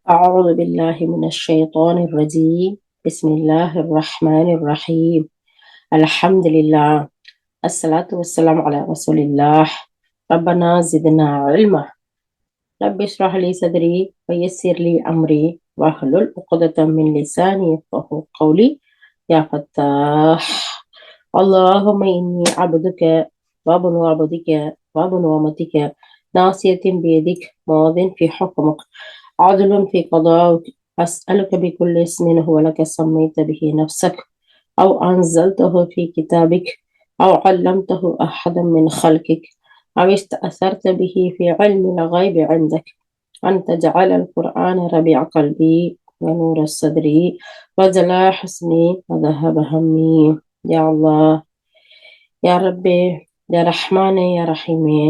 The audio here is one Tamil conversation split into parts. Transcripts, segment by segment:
أعوذ بالله من الشيطان الرجيم. بسم الله الرحمن الرحيم. الحمد لله. الصلاة والسلام على رسول الله. ربنا زدنا علما. رب اشرح لي صدري ويسر لي أمري واحلل عقدة من لساني يفقهوا قولي. يا فتاح، اللهم إني عبدك وابن عبدك وابن أمتك، ناصية بيدك، ماض في حكمك، عدل في قضاءك. أسألك بكل اسم هو لك سميت به نفسك أو أنزلته في كتابك أو علمته أحدا من خلقك أو استأثرت به في علم الغيب عندك، أن تجعل القرآن ربيع قلبي ونور صدري وجلاء حزني وذهب همي. يا الله، யா ரப்பே, யா ரஹ்மானே, யா ரஹீமே,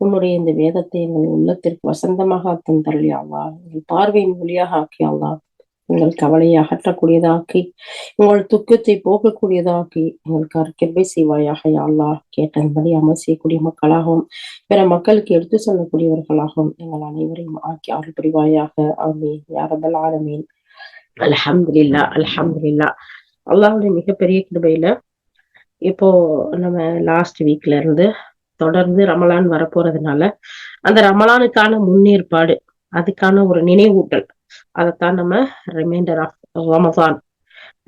உன்னுடைய இந்த வேதத்தை எங்கள் உள்ளத்திற்கு வசந்தமாக தந்தருள் யா அல்லாஹ். எங்கள் பார்வையின் ஒளியாக ஆக்கி அல்லாஹ். எங்கள் கவலையை அகற்றக்கூடியதாக்கி, உங்கள் துக்கத்தை போக்கக்கூடியதாக்கி, எங்களுக்கு கிருபை செய்வாயாக யா அல்லாஹ். கேட்டபடி அமல் செய்யக்கூடிய மக்களாகவும் பிற மக்களுக்கு எடுத்து சொல்லக்கூடியவர்களாகவும் எங்கள் அனைவரையும் ஆக்கி அருள் புரிவாயாக. ஆமீன் யா ரப்பல் ஆலமீன். அல்ஹம்துலில்லாஹ், அல்ஹம்துலில்லாஹ். அல்லாஹ்வுடைய மிகப்பெரிய கிருபையில இப்போ நம்ம லாஸ்ட் வீக்ல இருந்து தொடர்ந்து ரமலான் வரப்போறதுனால அந்த ரமலானுக்கான முன்னேற்பாடு, அதுக்கான ஒரு நினைவூட்டல், அதைத்தான் நம்ம ரிமைண்டர் ஆஃப் ரமதான்,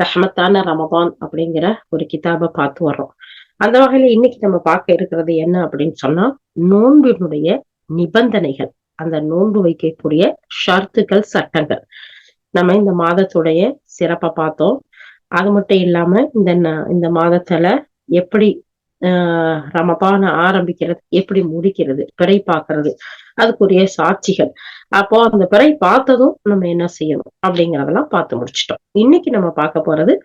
ரஹ்மத்தான ரமதான் அப்படிங்கிற ஒரு கிதாபை பார்த்து வர்றோம். அந்த வகையில இன்னைக்கு நம்ம பார்க்க இருக்கிறது என்ன அப்படின்னு சொன்னா, நோன்பினுடைய நிபந்தனைகள், அந்த நோன்பு வைக்கக்கூடிய ஷர்த்துக்கள், சட்டங்கள். நம்ம இந்த மாதத்துடைய சிறப்பை பார்த்தோம். அது மட்டும் இல்லாம இந்த மாதத்துல எப்படி ரமபான ஆரம்பிக்கிறது, எப்படி முடிக்கிறது, பிறை பார்க்கறது, அதுக்குரிய சாட்சிகள். அப்போ அந்த பிறை பார்த்ததும் நம்ம என்ன செய்யணும் அப்படிங்கறதெல்லாம் பார்த்து முடிச்சிட்டோம். இன்னைக்கு நம்ம பார்க்க போறது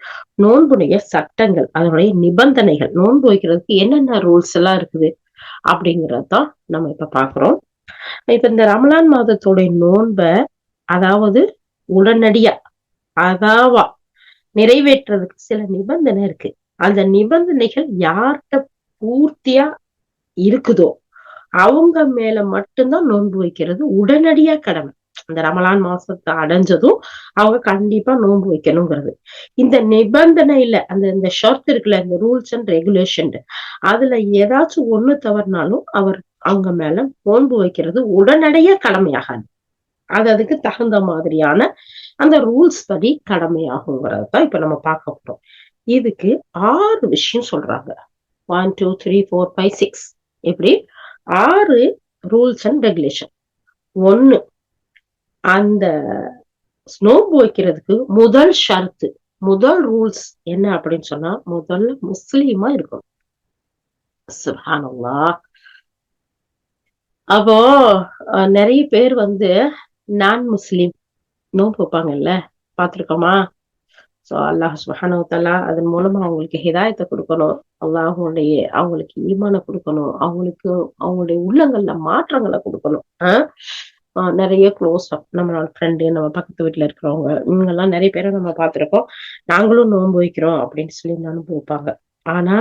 நோன்புடைய சட்டங்கள், அதனுடைய நிபந்தனைகள், நோன்பு வைக்கிறதுக்கு என்னென்ன ரூல்ஸ் எல்லாம் இருக்குது அப்படிங்கறதுதான் நம்ம இப்ப பாக்குறோம். இப்ப இந்த ரமலான் மாதத்துடைய நோன்பை, அதாவது உடனடியா அதாவா நிறைவேற்றுறதுக்கு சில நிபந்தனை இருக்கு. அந்த நிபந்தனைகள் யார்கிட்ட பூர்த்தியா இருக்குதோ அவங்க மேல மட்டும்தான் நோன்பு வைக்கிறது உடனடியா கடமை. இந்த ரமலான் மாசத்தை அடைஞ்சதும் அவங்க கண்டிப்பா நோன்பு வைக்கணுங்கிறது. இந்த நிபந்தனையில இந்த ஷர்ட் இருக்குல்ல, இந்த ரூல்ஸ் அண்ட் ரெகுலேஷன், அதுல ஏதாச்சும் ஒண்ணு தவறுனாலும் அவங்க மேல நோன்பு வைக்கிறது உடனடியா கடமையாகாது. அதுக்கு தகுந்த மாதிரியான அந்த ரூல்ஸ் படி கடமையாகுங்கிறதான் இப்ப நம்ம பார்க்க போறோம். இதுக்கு 6 விஷயம் சொல்றாங்க. 1 2 3 4 5 6 எப்படி 6 ரூல்ஸ் அண்ட் ரெகுலேஷன். 1, அந்த நோன்பு வைக்கிறதுக்கு முதல் ஷர்த்து, முதல் ரூல்ஸ் என்ன அப்படின்னு சொன்னா, முதல்ல முஸ்லீமா இருக்கணும். சுப்ஹானல்லாஹ். அப்போ நிறைய பேர் நான் முஸ்லீம் நோன்பு வைப்பாங்கல்ல, பாத்துருக்கோமா? சோ அல்லாஹ் சுப்ஹானஹு வ தஆலா அதன் மூலமா அவங்களுக்கு ஹிதாயத்தை கொடுக்கணும், அவங்களுக்கு ஈமான கொடுக்கணும், அவங்களுடைய உள்ளங்கள்ல மாற்றங்களை கொடுக்கணும். நிறைய க்ளோஸ் அப், நம்மளோட ஃப்ரெண்டு, நம்ம பக்கத்து வீட்டுல இருக்கிறவங்க, இவங்க எல்லாம் நிறைய பேரை நம்ம பார்த்திருக்கோம். நாங்களும் நோன்பு வைக்கிறோம் அப்படின்னு சொல்லி நோன்பு வைப்பாங்க. ஆனா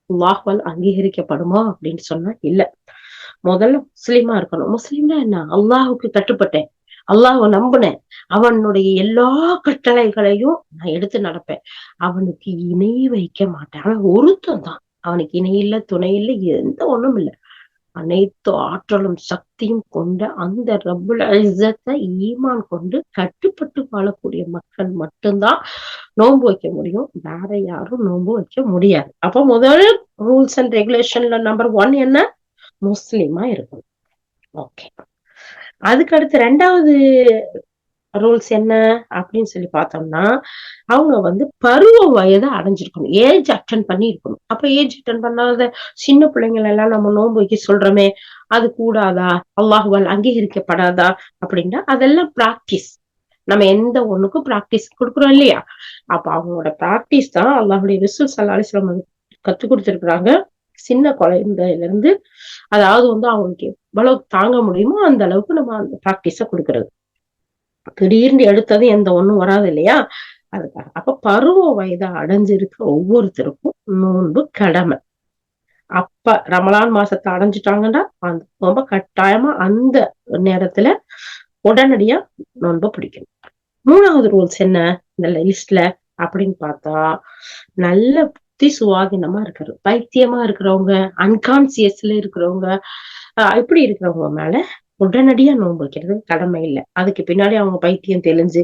அல்லாஹ்வால் அங்கீகரிக்கப்படுமா அப்படின்னு சொன்னா இல்ல. முதல்ல முஸ்லீமா இருக்கணும். முஸ்லீம்னா என்ன? அல்லாஹுக்கு கட்டுப்பட்டேன், அல்லாஹ்வை நம்பினேன், அவனுடைய எல்லா கட்டளைகளையும் நான் எடுத்து நடப்பேன், அவனுக்கு இணை வைக்க மாட்டேன். அவன் ஒருத்தன் தான், அவனுக்கு இணை இல்ல, துணை இல்ல, எந்த ஒண்ணும் இல்லை. அனைத்து ஆற்றலும் சக்தியும் கொண்ட அந்த ரப்புல் இஸ்ஸத்தை ஈமான் கொண்டு கட்டுப்பட்டு வாழக்கூடிய மக்கள் மட்டும்தான் நோன்பு வைக்க முடியும். வேற யாரும் நோன்பு வைக்க முடியாது. அப்ப முதல் ரூல்ஸ் அண்ட் ரெகுலேஷன்ல நம்பர் 1 என்ன? முஸ்லிமா இருக்கணும். ஓகே. அதுக்கு அடுத்து 2வது ரூல்ஸ் என்ன அப்படின்னு சொல்லி பார்த்தோம்னா, அவங்க பருவ வயதை அடைஞ்சிருக்கணும், ஏஜ் அட்டன் பண்ணி இருக்கணும். அப்ப ஏஜ் அட்டன் பண்ணாத சின்ன பிள்ளைங்களை எல்லாம் நம்ம நோன்பு வைக்க சொல்றோமே, அது கூடாதா, அல்லாஹ்வால் அங்கீகரிக்கப்படாதா அப்படின்னா அதெல்லாம் பிராக்டிஸ். நம்ம எந்த ஒண்ணுக்கும் பிராக்டிஸ் கொடுக்குறோம் இல்லையா? அப்ப அவங்களோட பிராக்டிஸ் தான் அல்லாஹ்வுடைய ரசூல் ஸல்லல்லாஹு அலைஹி வஸல்லம் கத்து கொடுத்திருக்கிறாங்க. சின்ன குழந்தையில இருந்து, அதாவது அவங்களுக்கு எவ்வளவு தாங்க முடியுமோ அந்த அளவுக்கு நம்ம அந்த பிராக்டிஸ கொடுக்கறது. திடீர்னு எடுத்தது எந்த ஒண்ணும் வராது இல்லையா? அதுக்காக. அப்ப பருவ வயதை அடைஞ்சிருக்கிற ஒவ்வொருத்தருக்கும் நோன்பு கடமை. அப்ப ரமலான் மாசத்தை அடைஞ்சிட்டாங்கன்னா அந்த ரொம்ப கட்டாயமா அந்த நேரத்துல உடனடியா நோன்பு பிடிக்கணும். 3வது ரூல்ஸ் என்ன இந்த லிஸ்ட்ல அப்படின்னு பார்த்தா, நல்ல புத்தி சுவாதீனமா இருக்கிறது, பைத்தியமா இருக்கிறவங்க, அன்கான்சியஸ்ல இருக்கிறவங்க, இப்படி இருக்கிறவங்க மேல உடனடியா நோன்பு வைக்கிறது கடமை இல்லை. அதுக்கு பின்னாடி அவங்க பைத்தியம் தெளிஞ்சு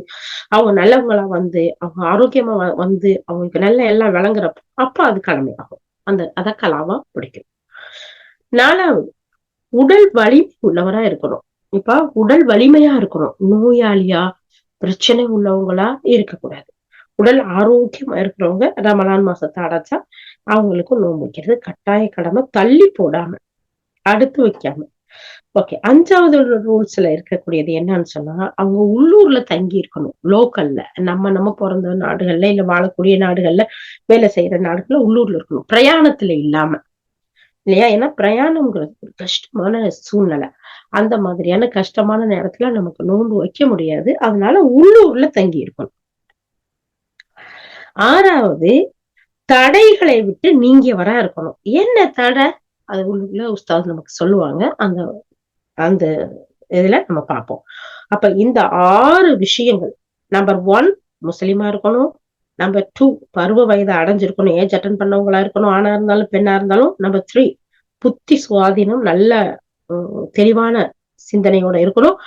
அவங்க நல்லவங்களா வந்து அவங்க ஆரோக்கியமா வந்து அவங்களுக்கு நல்ல எல்லாம் விளங்குறப்ப அப்ப அது கடமையாகும். அத கலாவா பிடிக்கும். 4வது, உடல் வலிமை உள்ளவரா இருக்கணும். இப்ப உடல் வலிமையா இருக்கணும், நோயாளியா பிரச்சனை உள்ளவங்களா இருக்கக்கூடாது. உடல் ஆரோக்கியமா இருக்கிறவங்க ரமலான் மாசத்தை அடைச்சா அவங்களுக்கும் நோன்பு வைக்கிறது கட்டாய கடமை, தள்ளி போடாம அடுத்து வைக்காம. ஓகே, 5வது ரூல்ஸ்ல இருக்கக்கூடியது என்னன்னு சொன்னா, அவங்க உள்ளூர்ல தங்கி இருக்கணும். லோக்கல்ல நம்ம பிறந்த நாடுகள்ல இல்ல வாழக்கூடிய நாடுகள்ல வேலை செய்யற நாடுகள்ல உள்ளூர்ல இருக்கணும், பிரயாணத்துல இல்லாம. இல்லையா? ஏன்னா பிரயாணம்ங்கிறது ஒரு கஷ்டமான சூழ்நிலை. அந்த மாதிரியான கஷ்டமான நேரத்துல நமக்கு நோன்பு வைக்க முடியாது. அதனால உள்ளூர்ல தங்கி இருக்கணும். 6வது, தடைகளை விட்டு நீங்கியவரா இருக்கணும். என்ன தடை? அது உள்ள உஸ்தாத் நமக்கு சொல்லுவாங்க. அந்த அந்த இதுல நம்ம பார்ப்போம். அப்ப இந்த 6 விஷயங்கள். நம்பர் 1 முஸ்லிமா இருக்கணும். நம்பர் 2 பருவ வயதை அடைஞ்சிருக்கணும், ஏஜ் அட்டன் பண்ணவங்களா இருக்கணும், ஆணா இருந்தாலும் பெண்ணா இருந்தாலும். நம்பர் 3 புத்தி சுவாதீனம், நல்ல தெளிவான சிந்தனையோட இருக்கணும்.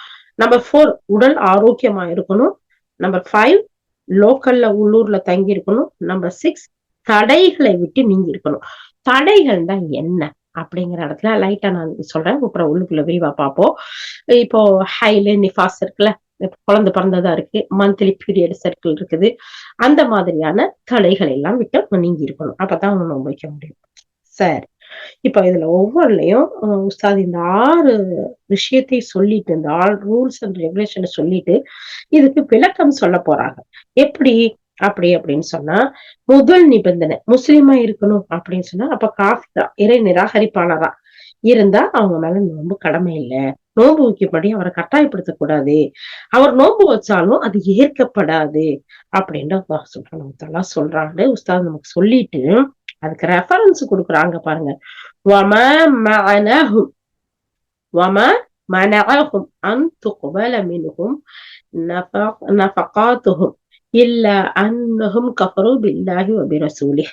நம்பர் 4 உடல் ஆரோக்கியமா இருக்கணும். நம்பர் 5 லோக்கல்ல உள்ளூர்ல தங்கி இருக்கணும். நம்பர் 6 தடைகளை விட்டு நீங்கி இருக்கணும். தடைகள் தான் என்ன அப்படிங்கிற இடத்துல லைட்டா நான் சொல்றேன், அப்புறம் உள்ளுக்குள்ள விரிவா பார்ப்போம். இப்போ ஹைல நிஃபாஸ் இருக்குல்ல, குழந்தை பிறந்ததா இருக்கு, மந்த்லி பீரியட் சர்க்கிள் இருக்குது, அந்த மாதிரியான தடைகள் எல்லாம் விட்டு நீங்கி இருக்கணும். அப்பதான் அவங்க நோன்பு வைக்க முடியும். சரி, இப்ப இதுல ஒவ்வொன்றுலயும் உஸ்தாத் இந்த 6 விஷயத்தை சொல்லிட்டு, இந்த 6 ரூல்ஸ் அண்ட் ரெகுலேஷன் சொல்லிட்டு இதுக்கு விளக்கம் சொல்ல போறாங்க. எப்படி அப்படின்னு சொன்னா, முதல் நிபந்தனை முஸ்லிமா இருக்கணும் அப்படின்னு சொன்னா, அப்ப காஃபிரா, இறை நிராகரிப்பாளரா இருந்தா அவங்க மேல நோன்பு கடமை இல்லை. நோன்பு வைக்கும்படி அவரை கட்டாயப்படுத்தக் கூடாது. அவர் நோன்பு வச்சாலும் அது ஏற்கப்படாது அப்படின்னு அல்லாஹ் சுப்ஹானஹு வ தஆலா சொல்றாங்க. உஸ்தாத் நமக்கு சொல்லிட்டு அதுக்கு ரெஃபரன்ஸ் கொடுக்குறாங்க பாருங்க. வமா மஅனஹும் வமா மனஅஹும் அன் துக்பல மின்ஹும் நஃபகாத்துஹும் இல்ல அன்னஹும் கஃபரு பில்லாஹி வ பிரசூலிஹ்.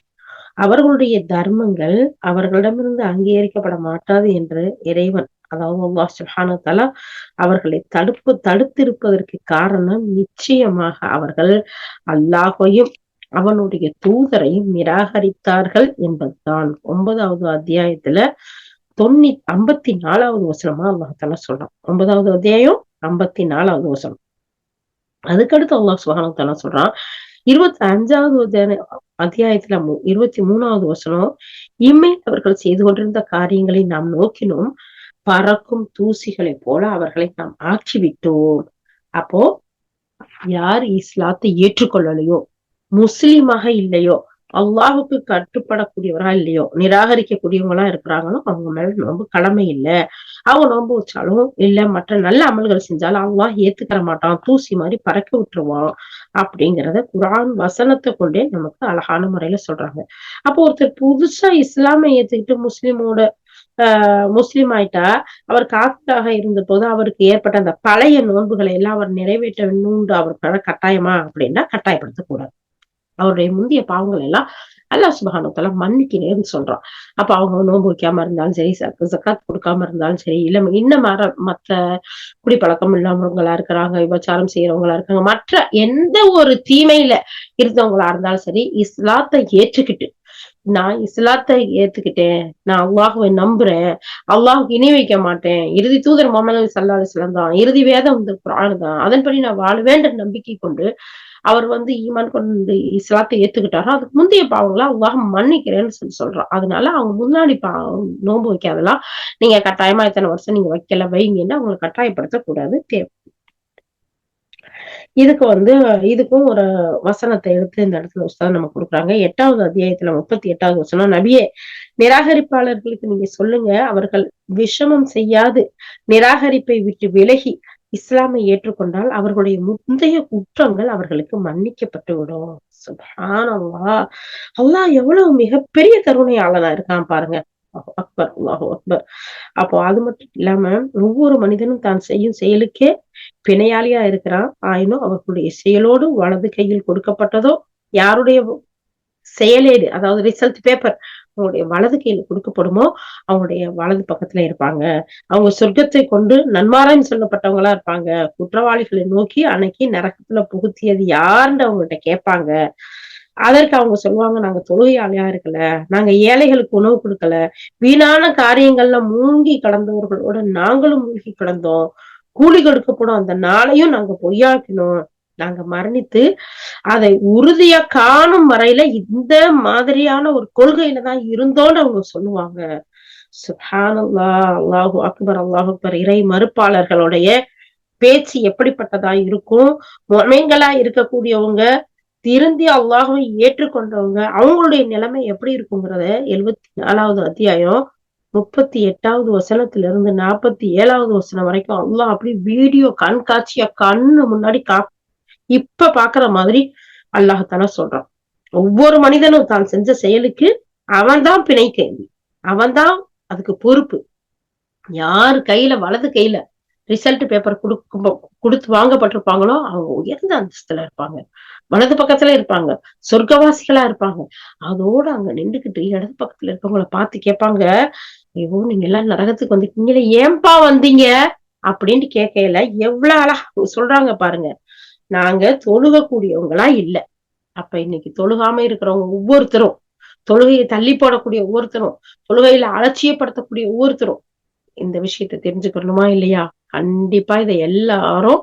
அவர்களுடைய தர்மங்கள் அவர்களிடமிருந்து அங்கீகரிக்கப்பட மாட்டாது என்று இறைவன், அதாவது அல்லாஹ் சுப்ஹானஹு வ தஆலா அவர்களை தடுத்திருப்பதற்கு காரணம், நிச்சயமாக அவர்கள் அல்லாஹையும் அவனுடைய தூதரையும் நிராகரித்தார்கள் என்பதுதான். 9வது அத்தியாயத்துல 54வது வசனமா அல்லாஹ் தஆலா சொல்றான். 9வது அத்தியாயம் 54வது வசனம். அதுக்கடுத்து அல்லாஹ் சுப்ஹானஹு வ தஆலா சொல்றான் 25வது அத்தியாயத்துல 23வது வசனம், இம்மையில் அவர்கள் செய்து கொண்டிருந்த காரியங்களை நாம் நோக்கினோம், பறக்கும் தூசிகளை போல அவர்களை நாம் ஆக்கிவிட்டோம். அப்போ யார் இஸ்லாத்தை ஏற்றுக்கொள்ளலையோ, முஸ்லிமாக இல்லையோ, அல்லாஹுக்கு கட்டுப்படக்கூடியவரா இல்லையோ, நிராகரிக்கக்கூடியவங்களா இருக்கிறாங்களோ அவங்க மேல நோன்பு கடமை இல்லை. அவங்க நோன்பு வச்சாலும் இல்ல மற்ற நல்ல அமல்கள் செஞ்சாலும் அல்லாஹ் ஏத்துக்கிற மாட்டான், தூசி மாதிரி பறக்க விட்டுருவான் அப்படிங்கிறத குர்ஆன் வசனத்தை கொண்டே நமக்கு அழகான முறையில சொல்றாங்க. அப்போ ஒருத்தர் புதுசா இஸ்லாமை ஏத்துக்கிட்டு முஸ்லிம் ஆயிட்டா, அவர் காஃபிராக இருந்த போது அவருக்கு ஏற்பட்ட அந்த பழைய நோன்புகளை எல்லாம் அவர் நிறைவேற்ற வேணும்னு அவர் கட்டாயமா அப்படின்னா கட்டாயப்படுத்தக்கூடாது. அவருடைய முந்தைய பாவங்கள் எல்லாம் அல்லாஹ் சுப்ஹானஹு வ தஆலா மன்னிக்கிறேன்னு சொல்றான். அப்ப அவங்க நோன்பு வைக்காம இருந்தாலும் சரி, ஜகாத் கொடுக்காம இருந்தாலும் சரி, இல்ல இன்னும் மற்ற குடிப்பழக்கம் இல்லாமவங்களா இருக்கிறாங்க, விபச்சாரம் செய்யறவங்களா இருக்காங்க, மற்ற எந்த ஒரு தீமையில இருந்தவங்களா இருந்தாலும் சரி, இஸ்லாத்தை ஏற்றுக்கிட்டு, நான் இஸ்லாத்தை ஏத்துக்கிட்டேன், நான் அல்லாஹ்வை நம்புறேன், அல்லாஹ்வுக்கு இணை வைக்க மாட்டேன், இறுதி தூதர் முஹம்மது ஸல்லல்லாஹு அலைஹி வஸல்லம் தான், இறுதி வேதம் இந்த குர்ஆன் தான், அதன்படி நான் வாழுவேன் என்ற நம்பிக்கை கொண்டு அவர் ஈமான் கொண்டு இஸ்லாத்தை ஏத்துக்கிட்டாரோ அதுக்கு முந்தைய பாவங்களா அல்லாஹ் மன்னிக்கிறேன்னு சொல்றான். அதனால அவங்க முன்னாடி நோன்பு வைக்காதெல்லாம் நீங்க கட்டாயமா இத்தனை வருஷம் நீங்க வைக்கல, வைங்கன்னு அவங்களை கட்டாயப்படுத்தக் கூடாது. இதுக்கும் ஒரு வசனத்தை எடுத்து இந்த இடத்துல உஸ்தாத் நம்ம கொடுக்குறாங்க. 8வது அத்தியாயத்துல 38வது வசனம், நபியே நிராகரிப்பாளர்களுக்கு நீங்க சொல்லுங்க, அவர்கள் விஷமம் செய்யாது நிராகரிப்பை விட்டு விலகி இஸ்லாமை ஏற்றுக்கொண்டால் அவர்களுடைய முந்தைய குற்றங்கள் அவர்களுக்கு மன்னிக்கப்பட்டு விடும். சுப்ஹானல்லாஹ், அல்லாஹ் எவ்வளவு மிகப்பெரிய கருணையாளனா இருக்கான் பாருங்க. அக்பர், அல்லாஹு அக்பர். அப்போ அது மட்டும் இல்லாம ஒவ்வொரு மனிதனும் தான் செய்யும் செயலுக்கே பிணையாளியா இருக்கிறான். ஆயினும் அவர்களுடைய செயலோடு வலது கையில் கொடுக்கப்பட்டதோ யாருடைய செயலேடு, அதாவது ரிசல்ட் பேப்பர் அவங்களுடைய வலது கையில கொடுக்கப்படுமோ அவங்களுடைய வலது பக்கத்துல இருப்பாங்க. அவங்க சொர்க்கத்தை கொண்டு நன்மாராயம் சொல்லப்பட்டவங்களா இருப்பாங்க. குற்றவாளிகளை நோக்கி அன்னைக்கு நரகத்துல புகுத்தியது யாருன்னு அவங்ககிட்ட கேட்பாங்க. அதற்கு அவங்க சொல்லுவாங்க, நாங்க தொழுகையாளியா இருக்கல, நாங்க ஏழைகளுக்கு உணவு கொடுக்கல, வீணான காரியங்கள்ல மூழ்கி கடந்தவர்களோட நாங்களும் மூழ்கி கிடந்தோம், கூலி கொடுக்கப்படும் அந்த நாளையும் நாங்க பொய்யாக்கணும், நாங்க மரணித்து அதை உறுதியா காணும் வரையில இந்த மாதிரியான ஒரு கொள்கையில தான் இருந்தோன்னு அவங்க சொல்லுவாங்க. சுப்ஹானல்லாஹ், அல்லாஹு அக்பர், அல்லாஹு அக்பர். இறை மறுப்பாளர்களுடைய பேச்சு எப்படிப்பட்டதா இருக்கும்? முஃமின்களா இருக்கக்கூடியவங்க, திருந்தி அல்லாஹ்வை ஏற்றுக்கொண்டவங்க, அவங்களுடைய நிலைமை எப்படி இருக்குங்கிறத 74வது அத்தியாயம் 38வது வசனத்திலிருந்து 47வது வசனம் வரைக்கும் அல்லாஹ் அப்படி வீடியோ கண்காட்சியா கண்ணு முன்னாடி இப்ப பாக்குற மாதிரி அல்லாஹால சொல்றான். ஒவ்வொரு மனிதனும் தான் செஞ்ச செயலுக்கு அவன்தான் பிணை கேள்வி, அவன்தான் அதுக்கு பொறுப்பு. யாரு கையில வலது கையில ரிசல்ட் பேப்பர் கொடுத்து வாங்கப்பட்டிருப்பாங்களோ அவங்க உயர்ந்த அந்தஸ்துல இருப்பாங்க, வலது பக்கத்துல இருப்பாங்க, சொர்க்கவாசிகளா இருப்பாங்க. அதோட அங்க நின்றுகிட்டு இடது பக்கத்துல இருக்கவங்கள பார்த்து கேட்பாங்க, ஐயோ நீங்க எல்லாம் நரகத்துக்கு வந்துட்டீங்களே, ஏன்பா வந்தீங்க அப்படின்ட்டு கேட்கல. எவ்வளவு அழகா சொல்றாங்க பாருங்க. நாங்க தொழுக கூடியவங்களா இல்ல. அப்ப இன்னைக்கு தொழுகாம இருக்கிறவங்க ஒவ்வொருத்தரும், தொழுகையை தள்ளி போடக்கூடிய ஒவ்வொருத்தரும், தொழுகையில அலட்சியப்படுத்தக்கூடிய ஒவ்வொருத்தரும் இந்த விஷயத்த தெரிஞ்சுக்கணுமா இல்லையா? கண்டிப்பா இதை எல்லாரும்,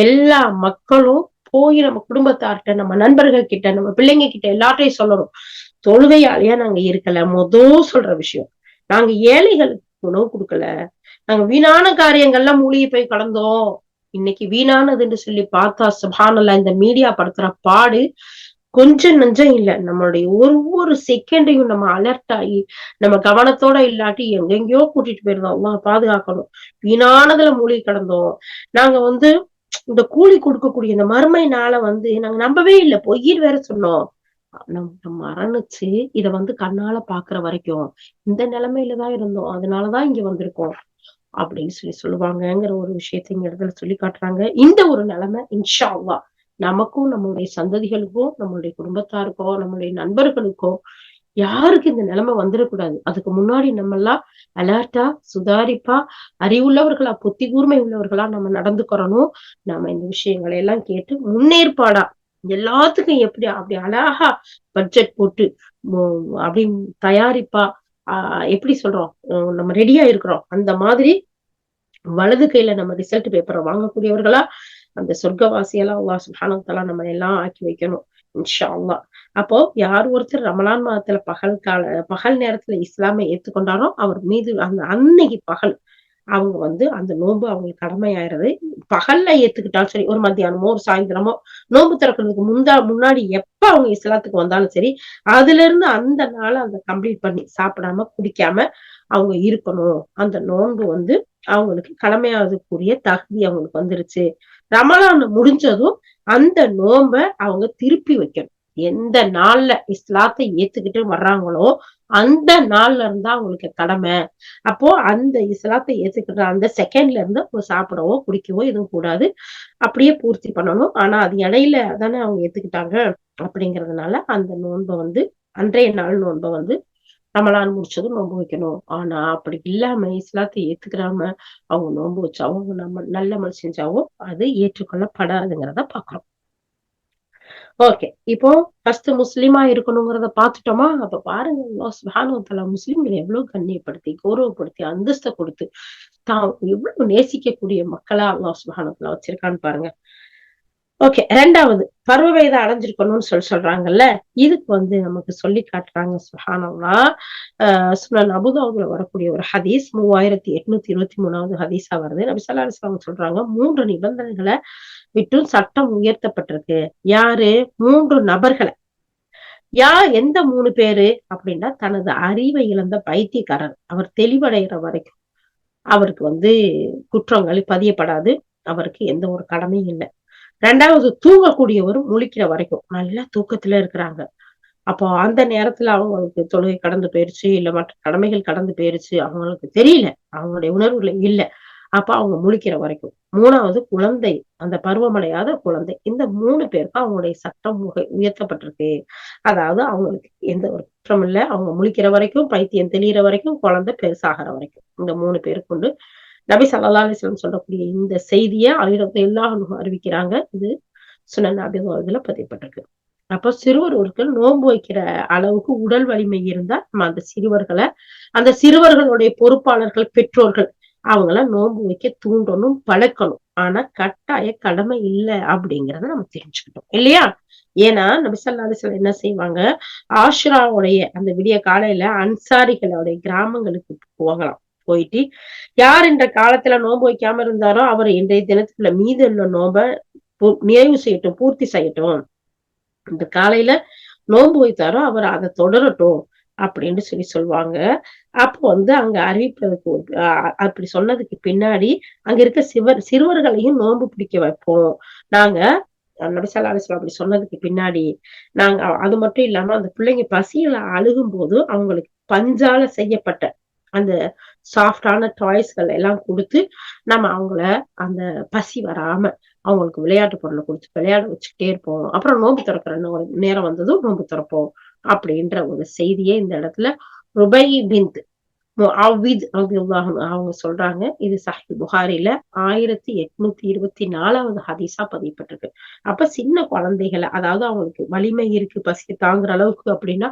எல்லா மக்களும் போய் நம்ம குடும்பத்தார்கிட்ட, நம்ம நண்பர்கள் கிட்ட, நம்ம பிள்ளைங்க கிட்ட எல்லார்ட்டையும் சொல்லணும். தொழுகையாலேயே நாங்க இருக்கல. சொல்ற விஷயம், நாங்க ஏழைகளுக்கு உணவு கொடுக்கல, நாங்க வீணான காரியங்கள்ல மூழ்கி போய் கடந்தோம். இன்னைக்கு வீணானதுன்னு சொல்லி பார்த்தா சுப்ஹானல்லாஹ், இந்த மீடியா படுத்துற பாடு கொஞ்சம் நஞ்சம் இல்ல. நம்மளுடைய ஒவ்வொரு செகண்டையும் நம்ம அலர்ட் ஆகி நம்ம கவனத்தோட இல்லாட்டி எங்கெங்கயோ கூட்டிட்டு போயிருந்தோம். அல்லாஹ் பாதுகாக்கணும். வீணானதுல மூழ்கி கிடந்தோம். நாங்க இந்த கூலி கொடுக்கக்கூடிய இந்த மறுமை நாளை நாங்க நம்பவே இல்லை, பொய்யின்னு வேற சொன்னோம். நம்ம மரணிச்சு இத கண்ணால பாக்குற வரைக்கும் இந்த நிலைமையிலதான் இருந்தோம், அதனாலதான் இங்க வந்திருக்கோம் அப்படின்னு சொல்லுவாங்கங்கிற ஒரு விஷயத்தை இங்க இடத்துல சொல்லி காட்டுறாங்க. இந்த ஒரு நிலைமை இன்ஷா அல்லாஹ் நமக்கும், நம்மளுடைய சந்ததிகளுக்கும், நம்மளுடைய குடும்பத்தாருக்கோ, நம்மளுடைய நண்பர்களுக்கோ யாருக்கு இந்த நிலைமை வந்துடக்கூடாது. அதுக்கு முன்னாடி நம்ம எல்லாம் அலர்ட்டா, சுதாரிப்பா, அறிவுள்ளவர்களா, புத்தி கூர்மை உள்ளவர்களா நம்ம நடந்துக்கிறணும். நம்ம இந்த விஷயங்களை எல்லாம் கேட்டு முன்னேற்பாடா எல்லாத்துக்கும் எப்படி அப்படி அழகா பட்ஜெட் போட்டு அப்படி தயாரிப்பா எப்படி சொல்றோம், நம்ம ரெடியா இருக்கிறோம். அந்த மாதிரி வலது கையில நம்ம ரிசல்ட் பேப்பரை வாங்கக்கூடியவர்களா அந்த சொர்க்கவாசியெல்லாம் அல்லாஹ் சுப்ஹானஹு வ தஆலா நம்ம எல்லாம் ஆக்கி வைக்கணும் இன்ஷா அல்லாஹ். அப்போ யார் ஒருத்தர் ரமலான் மாதத்துல பகல் நேரத்துல இஸ்லாமை ஏத்துக்கொண்டாரோ அவர் மீது அந்த அன்னைக்கு பகல் அவங்க அந்த நோன்பு அவங்களுக்கு கடமையாயிருது. பகல்ல ஏத்துக்கிட்டாலும் சரி, ஒரு மத்தியானமோ ஒரு சாயந்தரமோ நோன்பு திறக்கிறதுக்கு முன்னாடி எப்ப அவங்க இஸ்லாத்துக்கு வந்தாலும் சரி, அதுல இருந்து அந்த நாளை கம்ப்ளீட் பண்ணி சாப்பிடாம குடிக்காம அவங்க இருக்கணும். அந்த நோன்பு அவங்களுக்கு கடமையாகக்கூடிய தகுதி அவங்களுக்கு வந்துருச்சு. ரமலான் முடிஞ்சதும் அந்த நோன்ப அவங்க திருப்பி வைக்கணும். எந்த நாள்ல இஸ்லாத்தை ஏத்துக்கிட்டு வர்றாங்களோ அந்த நாள்ல இருந்தா அவங்களுக்கு கடமை. அப்போ அந்த இஸ்லாத்தை ஏத்துக்கிற அந்த செகண்ட்ல இருந்து அவங்க சாப்பிடவோ குடிக்கவோ எதுவும் கூடாது, அப்படியே பூர்த்தி பண்ணணும். ஆனா அது இடையில தானே அவங்க ஏத்துக்கிட்டாங்க அப்படிங்கறதுனால அந்த நோன்பை அன்றைய நாள் நோன்பை ரமலான் முடிச்சதும் நோன்பு வைக்கணும். ஆனா அப்படி இல்லாம இஸ்லாத்தை ஏத்துக்கிறாம அவங்க நோன்பு வச்சாவோ, நம்ம நல்ல மல் செஞ்சாவோ அது ஏற்றுக்கொள்ளப்படாதுங்கிறத பாக்குறோம். ஓகே, இப்போ ஃபர்ஸ்ட் முஸ்லிமா இருக்கணுங்கிறத பாத்துட்டோமா? அப்ப பாருங்க அல்லாஹ் சுப்ஹானஹு வ தஆலா முஸ்லிம்களை எவ்வளவு கண்ணியப்படுத்தி, கௌரவப்படுத்தி, அந்தஸ்தை கொடுத்து தான் எவ்வளவு நேசிக்கக்கூடிய மக்களா அல்லாஹ் சுப்ஹானஹு வ தஆலா வச்சிருக்கான்னு பாருங்க. ஓகே, ரெண்டாவது பருவ வயதை அடைஞ்சிருக்கணும்னு சொல்றாங்கல்ல, இதுக்கு நமக்கு சொல்லி காட்டுறாங்க சுப்ஹானல்லாஹ். சுனன் அபூதாவுதுல வரக்கூடிய ஒரு ஹதீஸ் 3823வது ஹதீஸா வருது. நபி ஸல்லல்லாஹு அலைஹி வஸல்லம் சொல்றாங்க, 3 நிபந்தனைகளை விட்டும் சட்டம் உயர்த்தப்பட்டிருக்கு. யாரு? 3 நபர்களை. எந்த 3 பேரு அப்படின்னா, தனது அறிவை இழந்த பைத்தியக்காரர் அவர் தெளிவடைகிற வரைக்கும் அவருக்கு குற்றங்கள் பதியப்படாது, அவருக்கு எந்த ஒரு கடமையும் இல்லை. ரெண்டாவது, தூங்கக்கூடியவரும் முழிக்கிற வரைக்கும் நல்லா தூக்கத்துல இருக்கிறாங்க, அப்போ அந்த நேரத்துல அவங்களுக்கு தொழுகை கடந்து போயிருச்சு, இல்ல மற்ற கடமைகள் கடந்து போயிருச்சு, அவங்களுக்கு தெரியல, அவங்களுடைய உணர்வுல இல்ல. அப்ப அவங்க முழிக்கிற வரைக்கும். 3வது குழந்தை, அந்த பருவமடையாத குழந்தை. இந்த 3 பேருக்கும் அவங்களுடைய சட்டம் உயர்த்தப்பட்டிருக்கு. அதாவது அவங்களுக்கு எந்த ஒரு குற்றம் இல்ல. அவங்க முழிக்கிற வரைக்கும், பைத்தியம் தெளியிற வரைக்கும், குழந்தை பெருசாகிற வரைக்கும். இந்த 3 பேருக்கு உண்டு. நபி ஸல்லல்லாஹு அலைஹி வஸல்லம் சொல்லக்கூடிய இந்த செய்திய அலி ரலியல்லாஹு அன்ஹு அறிவிக்கிறாங்க. இது சுனன் அபீ தாவூதுல பதியப்பட்டிருக்கு. அப்ப சிறுவர்கள் நோன்பு வைக்கிற அளவுக்கு உடல் வலிமை இருந்தா நம்ம அந்த சிறுவர்களுடைய பொறுப்பாளர்கள், பெற்றோர்கள் அவங்கள நோன்பு வைக்க தூண்டணும், பழக்கணும். ஆனா கட்டாய கடமை இல்ல அப்படிங்கிறத நம்ம தெரிஞ்சுக்கிட்டோம் இல்லையா? ஏன்னா நபி ஸல்லல்லாஹு அலைஹி வஸல்லம் என்ன செய்வாங்க, ஆஷுராவுடைய அந்த விடிய காலையில அன்சாரிகளுடைய கிராமங்களுக்கு போகலாம். போயிட்டு யார் இந்த காலத்துல நோன்பு வைக்காம இருந்தாரோ அவர் இன்றைய தினத்துக்குள்ள மீதமுள்ள நோன்ப நிறைவு செய்யட்டும், பூர்த்தி செய்யட்டும். இந்த காலையில நோன்பு வைத்தாரோ அவர் அதை தொடரட்டும் அப்படின்னு சொல்லுவாங்க. அப்போ அங்க அறிவிப்பதற்கு அப்படி சொன்னதுக்கு பின்னாடி அங்க இருக்க சிறுவர்களையும் நோன்பு பிடிக்க வைப்போம் நாங்க. நபி ஸல்லல்லாஹு அலைஹி வஸல்லம் அப்படி சொன்னதுக்கு பின்னாடி நாங்க அது மட்டும் இல்லாம அந்த பிள்ளைங்க பசியில அழுகும் போது அவங்களுக்கு பஞ்சால செய்யப்பட்ட அந்த சாஃப்டான டாய்ஸ்கள் எல்லாம் கொடுத்து நம்ம அவங்கள அந்த பசி வராம அவங்களுக்கு விளையாட்டு பொருளை கொடுத்து விளையாட வச்சுக்கிட்டே இருப்போம். அப்புறம் நோன்பு திறக்கிற நேரம் வந்ததும் நோன்பு திறப்போம் அப்படின்ற ஒரு செய்தியே இந்த இடத்துல ருபை பின்த் முஅவ்வித் ரலியல்லாஹு அன்ஹு அவங்க சொல்றாங்க. இது சஹீஹ் புகாரில 1824வது ஹதீஸா பதியப்பட்டிருக்கு. அப்ப சின்ன குழந்தைகளை, அதாவது அவங்களுக்கு வலிமை இருக்கு, பசி தாங்குற அளவுக்கு அப்படின்னா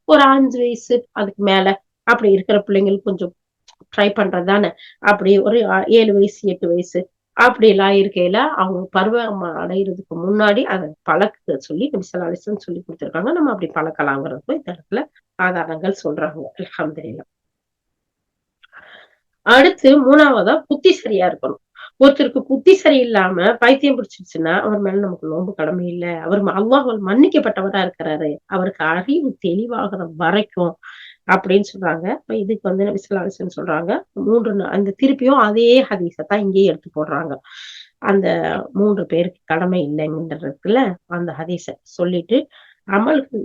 ஒரு 5 வயசு அதுக்கு மேல அப்படி இருக்கிற பிள்ளைங்களுக்கு கொஞ்சம் ட்ரை பண்றதுதானே. அப்படி ஒரு 7 வயசு 8 வயசு அப்படி எல்லாம் இருக்கையில அவங்க பருவம் அடைகிறதுக்கு முன்னாடி அதை பழக்க சொல்லி நபி ஸல்லல்லாஹு அலைஹி வஸல்லம் சொல்லி கொடுத்திருக்காங்க. நம்ம அப்படி பழக்கலாங்கிறது இந்த இடத்துல ஆதாரங்கள் சொல்றாங்க. அல்ஹம்துலில்லாஹ். அடுத்து 3வதா புத்தி சரியா இருக்கணும். ஒருத்தருக்கு புத்தி சரியில்லாம பைத்தியம் பிடிச்சிருச்சுன்னா அவர் மேல நமக்கு நோன்பு கடமை இல்ல. அவர் அல்லாஹ்வால் மன்னிக்கப்பட்டவரா இருக்கிறாரு. அவருக்கு அறிவு தெளிவாகிற வரைக்கும் அப்படின்னு சொல்றாங்க. இப்ப இதுக்கு நபி ஸல்லல்லாஹு அலைஹி வஸல்லம் சொல்றாங்க. 3 அந்த திருப்பியும் அதே ஹதீஸத்தான் இங்கேயே எடுத்து போடுறாங்க. அந்த 3 பேருக்கு கடமை இல்லைங்கிறதுல அந்த ஹதீஸ சொல்லிட்டு அமல்கள்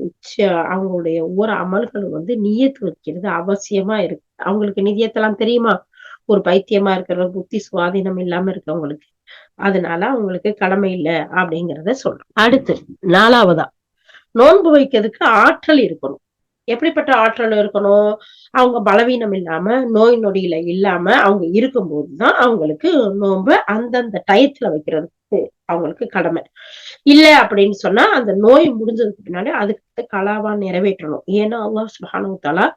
அவங்களுடைய ஒவ்வொரு அமல்களும் நியத்து வைக்கிறது அவசியமா இருக்கு. அவங்களுக்கு நியத்தெல்லாம் தெரியுமா? ஒரு பைத்தியமா இருக்கிற புத்தி சுவாதீனம் இல்லாம இருக்கவங்களுக்கு. அதனால அவங்களுக்கு கடமை இல்ல அப்படிங்கிறத சொல்றோம். அடுத்து 4வதா நோன்பு வைக்கிறதுக்கு ஆற்றல் இருக்கணும். எப்படிப்பட்ட ஆற்றல் இருக்கணும்? அவங்க பலவீனம் இல்லாம, நோய் நொடியில இல்லாம அவங்க இருக்கும்போதுதான் அவங்களுக்கு நோன்பு அந்தந்த டயத்துல வைக்கிறதுக்கு அவங்களுக்கு கடமை. இல்ல அப்படின்னு சொன்னா அந்த நோய் முடிஞ்சதுக்கு பின்னாடி அதுக்கு கலாவா நிறைவேற்றணும். ஏன்னா அல்லாஹ் சுப்ஹானஹு வ தஆலா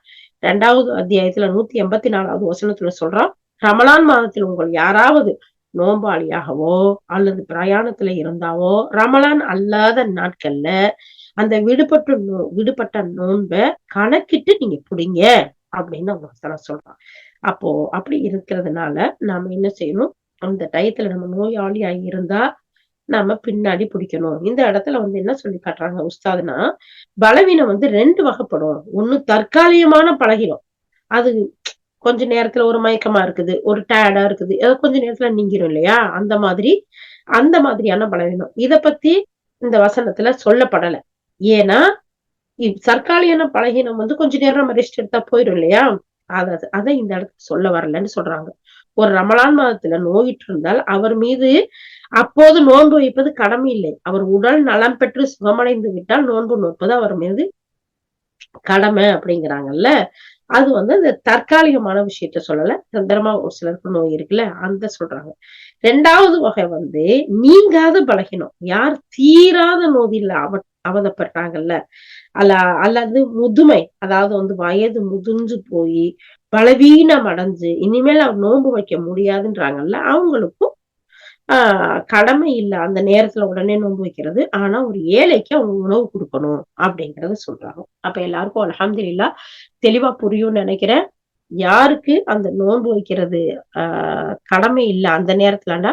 2வது அத்தியாயத்துல 184வது வசனத்துல சொல்றான், ரமலான் மாதத்தில் உங்கள் யாராவது நோம்பாளியாகவோ அல்லது பிரயாணத்துல இருந்தாவோ ரமலான் அல்லாத நாட்கள்ல அந்த விடுபட்ட நோன்ப கணக்கிட்டு நீங்க புடிங்க அப்படின்னு அல்லாஹ் சொல்றான். அப்போ அப்படி இருக்கிறதுனால நாம என்ன செய்யணும்? அந்த டயத்துல நம்ம நோயாளியா இருந்தா நாம பின்னாடி பிடிக்கணும். இந்த இடத்துல என்ன சொல்லி காட்டுறாங்க உஸ்தாதுன்னா, பலவீனம் 2 வகைப்படும். ஒண்ணு தற்காலிகமான பலகீனம். அது கொஞ்ச நேரத்துல ஒரு மயக்கமா இருக்குது, ஒரு டயர்டா இருக்குது, கொஞ்ச நேரத்துல நீங்கிரும் இல்லையா? அந்த மாதிரியான பலவீனம். இத பத்தி இந்த வசனத்துல சொல்லப்படல. ஏன்னா தற்காலிகமான பலகீனம் கொஞ்ச நேரம் நம்ம ரெஸ்ட் எடுத்தா போயிடும் இல்லையா? அத இந்த இடத்துல சொல்ல வரலன்னு சொல்றாங்க. ஒரு ரமலான் மாதத்துல நோயிட்டு இருந்தால் அவர் மீது அப்போது நோன்பு வைப்பது கடமை இல்லை. அவர் உடல் நலம் பெற்று சுகமடைந்து விட்டால் நோன்பு நோற்பது அவர் மீது கடமை அப்படிங்கிறாங்கல்ல. அது இந்த தற்காலிகமான விஷயத்த சொல்லல. நிரந்தரமா ஒரு சிலருக்கு நோய் இருக்குல்ல, அந்த சொல்றாங்க. 2வது வகை நீங்காத பலகீனம். யார் தீராத நோயில அவதப்பட்டாங்கல்ல, அல்லது முதுமை, அதாவது வயது முதிர்ந்து போய் பலவீனம் அடைஞ்சு இனிமேல் அவர் நோன்பு வைக்க முடியாதுன்றாங்கல்ல, அவங்களுக்கும் கடமை இல்ல அந்த நேரத்துல உடனே நோன்பு வைக்கிறது. ஆனா ஒரு ஏழைக்கு அவங்க உணவு கொடுக்கணும் அப்படிங்கறத சொல்றாங்க. அப்ப எல்லாருக்கும் அல்ஹம்துலில்லாஹ் தெளிவா புரியும்னு நினைக்கிறேன். யாருக்கு அந்த நோன்பு வைக்கிறது கடமை இல்ல அந்த நேரத்துலன்னா,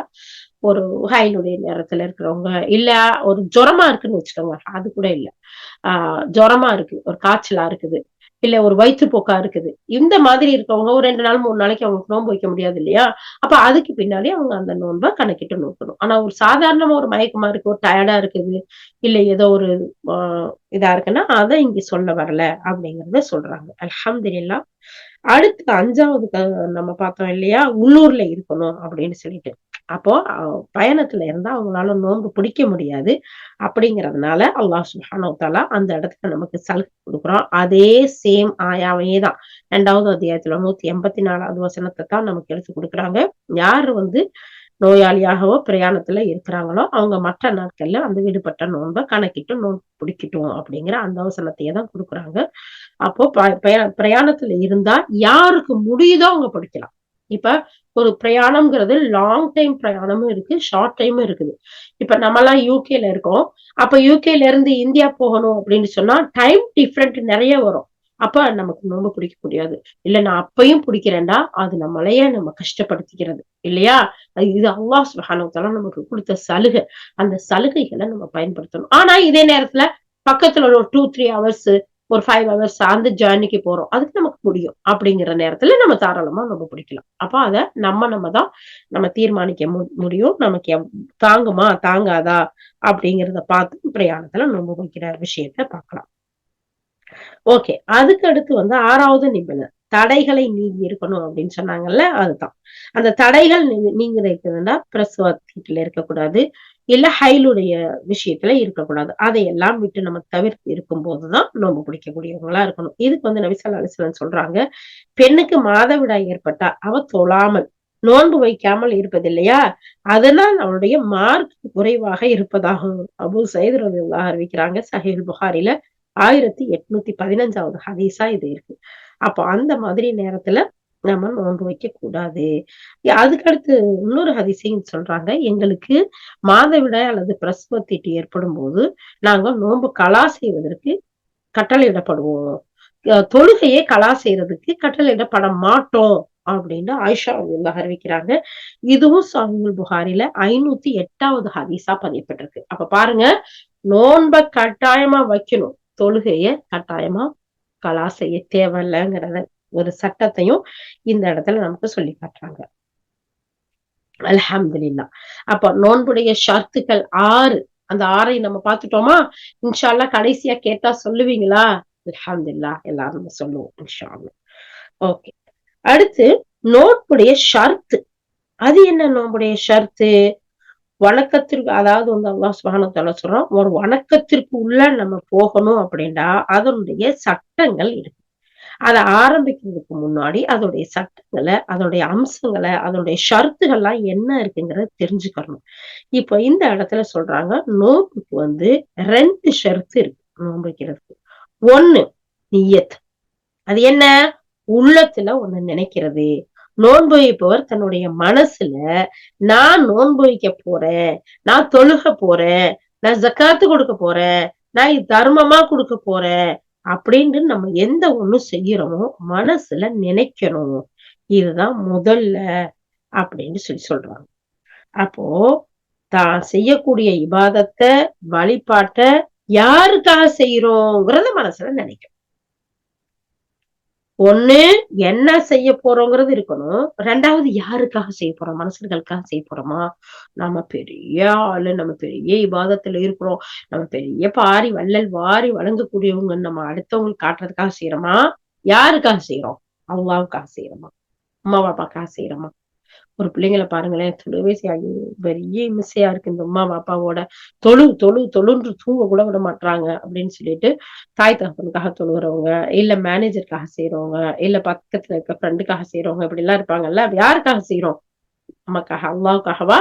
ஒரு ஹைலுடைய நேரத்துல இருக்கிறவங்க, இல்ல ஒரு ஜுரமா இருக்குன்னு வச்சுக்கோங்க, அது கூட இல்ல. ஜுரமா இருக்கு, ஒரு காய்ச்சலா இருக்குது, இல்ல ஒரு வயிற்றுப்போக்கா இருக்குது. இந்த மாதிரி இருக்கவங்க ஒரு 2 நாள் 3 நாளைக்கு அவங்களுக்கு நோன்பு வைக்க முடியாது இல்லையா? அப்ப அதுக்கு பின்னாடி அவங்க அந்த நோன்ப கணக்கிட்டு நோக்கணும். ஆனா ஒரு சாதாரணமா ஒரு மயக்கமா இருக்கு, ஒரு டயர்டா இருக்குது, இல்ல ஏதோ ஒரு ஆ இதா இருக்குன்னா, அத இங்க சொல்ல வரல அப்படிங்கிறத சொல்றாங்க. அல்ஹம்துலில்லாஹ். அடுத்து 5வது நம்ம பார்த்தோம் இல்லையா? உள்ளூர்ல இருக்கணும் அப்படின்னு சொல்லிட்டு. அப்போ பயணத்துல இருந்தா அவங்களால நோன்பு பிடிக்க முடியாது. அப்படிங்கிறதுனால அல்லாஹ் சுப்ஹானஹு வ தஆலா அந்த இடத்துல நமக்கு சலுகை குடுக்குறான். அதே சேம் ஆயாவே தான் 2வது அத்தியாயத்துல 184வது வசனத்த தான் நமக்கு எடுத்து குடுக்குறாங்க. யாரு வந்து நோயாளியாகவோ, பிரயாணத்துல இருக்கிறாங்களோ, அவங்க மற்ற நாட்கள்ல அந்த விடுபட்ட நோன்ப கணக்கிட்டு நோன்பு பிடிக்கட்டும் அப்படிங்கிற அந்த வசனத்தையே தான் குடுக்குறாங்க. அப்போ பிரயாணத்துல இருந்தா யாருக்கு முடியுதோ அவங்க படிக்கலாம். இப்ப ஒரு பிரயாணம்ங்கிறது லாங் டைம் பிரயாணமும் இருக்கு, ஷார்ட் டைமும் இருக்குது. இப்ப நம்மலாம் யுகேல இருக்கோம். அப்ப யுகேல இருந்து இந்தியா போகணும் அப்படின்னு சொன்னா டைம் டிஃபரெண்ட் நெறைய வரும். அப்ப நமக்கு நோன்பு பிடிக்க முடியாது. இல்ல நான் அப்பயும் பிடிக்கிறேன்டா, அது நம்மளையே நம்ம கஷ்டப்படுத்திக்கிறது. இல்லையா? இது அல்லாஹ் சுப்ஹானஹு வ தஆலா நமக்கு குடுத்த சலுகை. அந்த சலுகைகள நம்ம பயன்படுத்தணும். ஆனா இதே நேரத்துல பக்கத்துல ஒரு 2, 3 ஹவர்ஸ் ஒரு 5 ஹவர்ஸ் அந்த ஜர்னிக்கு போறோம். அதுக்கு நமக்கு முடியும். அப்படிங்கிற நேரத்துல நம்ம தாராளமா நம்ம பிடிக்கலாம். அப்ப அத நம்ம தான் நம்ம தீர்மானிக்க முடியும். நமக்கு தாங்குமா? தாங்காதா? அப்படிங்கிறத பார்த்து பிரயாணத்துல நோன்பு வைக்கிற விஷயத்த பார்க்கலாம். ஓகே. அதுக்கு அடுத்து வந்து 6வது நிபந்தனை. தடைகளை நீங்கி இருக்கணும் அப்படின்னு சொன்னாங்கல்ல, அதுதான். அந்த தடைகள் நீங்க இருக்கிறதுனா பிரசவத்துல இருக்கக்கூடாது. இல்ல ஹைலுடைய விஷயத்துல இருக்கக்கூடாது. அதையெல்லாம் விட்டு நம்ம தவிர்த்து இருக்கும்போதுதான் நோன்பு பிடிக்கக்கூடியவங்களா இருக்கணும். இதுக்கு வந்து நபி ஸல்லல்லாஹு அலைஹி வஸல்லம் சொல்றாங்க, பெண்ணுக்கு மாதவிடாய் ஏற்பட்டா அவ தொழாமல் நோன்பு வைக்காமல் இருப்பதில்லையா? அதனால் அவளுடைய மார்க் குறைவாக இருப்பதாகும். அபூ சயீத் ரலியல்லாஹு அறிவிக்கிறாங்க. ஸஹீஹ் புகாரில 1815வது ஹதீஸா இது இருக்கு. அப்போ அந்த மாதிரி நேரத்துல நம்ம நோன்பு வைக்கக் கூடாது. அதுக்கடுத்து இன்னொரு ஹதீஸையும் சொல்றாங்க. எங்களுக்கு மாதவிடாய் அல்லது பிரசவ தீட்டு ஏற்படும்போது, நாங்க நோன்பு கலா செய்வதற்கு கட்டளையிடப்படுவோம். தொழுகையை கலா செய்றதுக்கு கட்டளையிடப்பட மாட்டோம். அப்படின்னு ஆயிஷா ரலியல்லாஹு அறிவிக்கிறாங்க. இதுவும் ஸஹீஹுல் புகாரில 508வது ஹதீஸா பதியப்பட்டிருக்கு. அப்ப பாருங்க, நோன்ப கட்டாயமா வைக்கணும். தொழுகைய கட்டாயமா கலா செய்ய தேவையில்லங்கிறத ஒரு சட்டத்தையும் இந்த இடத்துல நமக்கு சொல்லி காட்டுறாங்க. அல்ஹம்துலில்லாஹ். அப்ப நோன்புடைய ஷர்த்துக்கள் 6. அந்த 6ஐ நம்ம பார்த்துட்டோமா? இன்ஷா அல்லாஹ் கடைசியா கேட்டா சொல்லுவீங்களா? அல்ஹம்துலில்லாஹ் எல்லாரும் சொல்லுவோம் இன்ஷா அல்லாஹ். ஓகே. அடுத்து நோன்புடைய ஷர்த்து. அது என்ன நோன்புடைய ஷர்த்து? வணக்கத்திற்கு அதாவது வந்து அல்லாஹ் சுப்ஹானஹு வ தஆலா சொல்றான், ஒரு வணக்கத்திற்கு உள்ள நம்ம போகணும் அப்படின்னா, அதனுடைய சட்டங்கள் இருக்கு. அத ஆரம்பிக்கிறதுக்கு முன்னாடி அதோடைய சட்டங்கள, அதோடைய அம்சங்கள, அதோடைய ஷர்த்துகள்லாம் என்ன இருக்குங்கிறத தெரிஞ்சுக்கணும். இப்ப இந்த இடத்துல சொல்றாங்க, நோன்புக்கு வந்து 2 ஷர்த்து இருக்கு. நோன்பு வைக்கிறதுக்கு. 1 நிய்யத். அது என்ன? உள்ளத்துல ஒண்ணு நினைக்கிறது. நோன்பு வைப்பவர் தன்னுடைய மனசுல, நான் நோன்பு வைக்க போறேன், நான் தொழுக போறேன், நான் ஜக்காத்து கொடுக்க போறேன், நான் இது தர்மமா குடுக்க போறேன் அப்படின்னு நம்ம எந்த ஒண்ணு செய்யறோமோ மனசுல நினைக்கணும். இதுதான் முதல்ல அப்படின்னு சொல்றாங்க. அப்போ தான் செய்யக்கூடிய இபாதத்த, வழிபாட்ட யாருக்காக செய்யறோங்கிறத மனசுல நினைக்கணும். ஒண்ணு என்ன செய்ய போறோங்கிறது இருக்கணும். 2வது யாருக்காக செய்ய போறோம்? மனுஷர்களுக்காக செய்ய போறோமா? நம்ம பெரிய ஆளு, நம்ம பெரிய இபாதத்துல இருக்கிறோம். நம்ம பெரிய பாரி வள்ளல் வாரி வழங்கக்கூடியவங்க நம்ம அடுத்தவங்களுக்கு காட்டுறதுக்காக செய்யறோமா? யாருக்காக செய்யறோம்? அல்லாஹ்வுக்காக செய்யறோமா? அம்மா, அப்பாக்காக செய்யறோமா? ஒரு பிள்ளைங்கள பாருங்களேன், தொழவே செய்யாது. பெரிய இம்சையா இருக்கு இந்த அம்மா, அப்பாவோட. தொழுன்று தூங்க கூட விட மாட்றாங்க அப்படின்னு சொல்லிட்டு, தாய் தகப்பனுக்காக தொழுகிறவங்க, இல்ல மேனேஜருக்காக செய்றவங்க, இல்ல பக்கத்துல இருக்க ஃப்ரெண்டுக்காக செய்றவங்க இப்படிலாம் இருப்பாங்கல்ல. அப்ப யாருக்காக செய்றோம்? நமக்காக, அல்லாஹ்வுக்காகவா?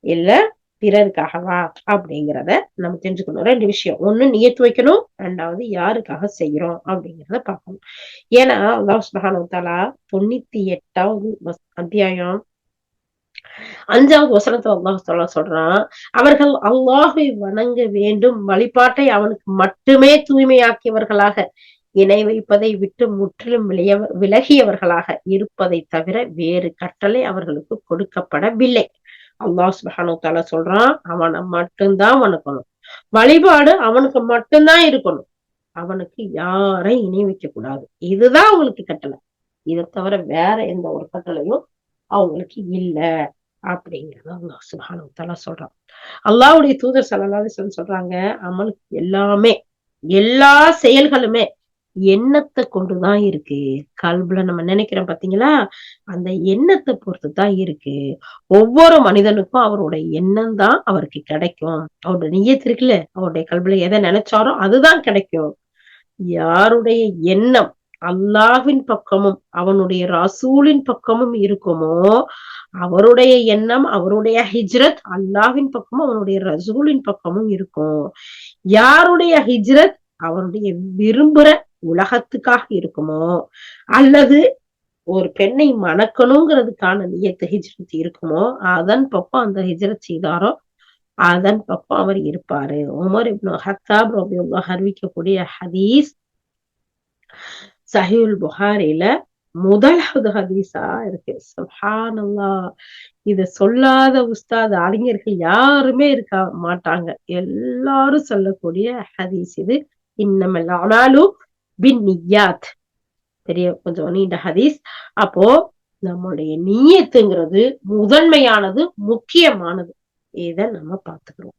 இல்ல பிறருக்காகவா? அப்படிங்கிறத நம்ம தெரிஞ்சுக்கணும். 2 விஷயம். 1 நியத்து வைக்கணும். 2வது யாருக்காக செய்றோம் அப்படிங்கிறத பார்க்கணும். ஏன்னா அல்லாஹ் சுப்ஹானஹு வ தஆலா 98வது அத்தியாயம் 5வது வசனத்துல அல்லாஹ் தஆலா சொல்றான், அவர்கள் அல்லாஹ்வை வணங்க வேண்டும், வழிபாட்டை அவனுக்கு மட்டுமே தூய்மையாக்கியவர்களாக, இணை வைப்பதை விட்டு முற்றிலும் விலகியவர்களாக இருப்பதை தவிர வேறு கட்டளை அவர்களுக்கு கொடுக்கப்படவில்லை. அல்லாஹ் சுப்ஹானஹு வ தஆலா சொல்றான், அவன மட்டும் தான் வணங்கணும். வழிபாடு அவனுக்கு மட்டும் தான் இருக்கணும். அவனுக்கு யாரையும் இணை வைக்க கூடாது. இதுதான் அவங்களுக்கு கட்டளை. இதை தவிர வேற எந்த ஒரு கட்டளையும் அவங்களுக்கு இல்ல அப்படிங்கறத அல்லாஹ் சுப்ஹானஹு வ தஆலா சொல்றான். அல்லாஹ்வுடைய தூதர் ஸல்லல்லாஹு அலைஹி வஸல்லம் சொல்றாங்க, அமலுக்கு எல்லாமே எல்லா செயல்களுமே எண்ணத்தை கொண்டுதான் இருக்கு. கல்புல நம்ம நினைக்கிறோம் பாத்தீங்களா, அந்த எண்ணத்தை பொறுத்துதான் இருக்கு. ஒவ்வொரு மனிதனுக்கும் அவருடைய எண்ணம் தான் அவருக்கு கிடைக்கும். அவருடைய நியத் இருக்குல்ல, அவருடைய கல்புல எதை நினைச்சாரோ அதுதான் கிடைக்கும். யாருடைய எண்ணம் அல்லாஹ்வின் பக்கமும் அவனுடைய ரசூலின் பக்கமும் இருக்குமோ, அவருடைய எண்ணம் அவருடைய ஹிஜ்ரத் அல்லாஹ்வின் பக்கமும் அவனுடைய ரசூலின் பக்கமும் இருக்கும். யாருடைய ஹிஜ்ரத் அவருடைய விரும்புற உலகத்துக்காக இருக்குமோ, அல்லது ஒரு பெண்ணை மணக்கணுங்கிறதுக்கான நியத்து ஹிஜ்ரத் இருக்குமோ, அதன் பக்கம் அந்த ஹிஜ்ரத் செய்தாரோ அதன் பக்கம் அவர் இருப்பாரு. உமர் இப்னு ஹத்தாப் ரலியல்லாஹு அறிவிக்கக்கூடிய ஹதீஸ் சஹீஹுல் புகாரில முதலாவது ஹதீஸா இருக்கு. சுப்ஹானல்லாஹ். இத சொல்லாத உஸ்தாத் அறிஞர்கள் யாருமே இருக்க மாட்டாங்க. எல்லாரும் சொல்லக்கூடிய ஹதீஸ் இது. இன்னமல் அமாலு பின்னிய்யாத். பெரிய கொஞ்சம் நீண்ட ஹதீஸ். அப்போ நம்முடைய நியத்துங்கிறது முதன்மையானது, முக்கியமானது. இத நம்ம பாத்துக்கிறோம்.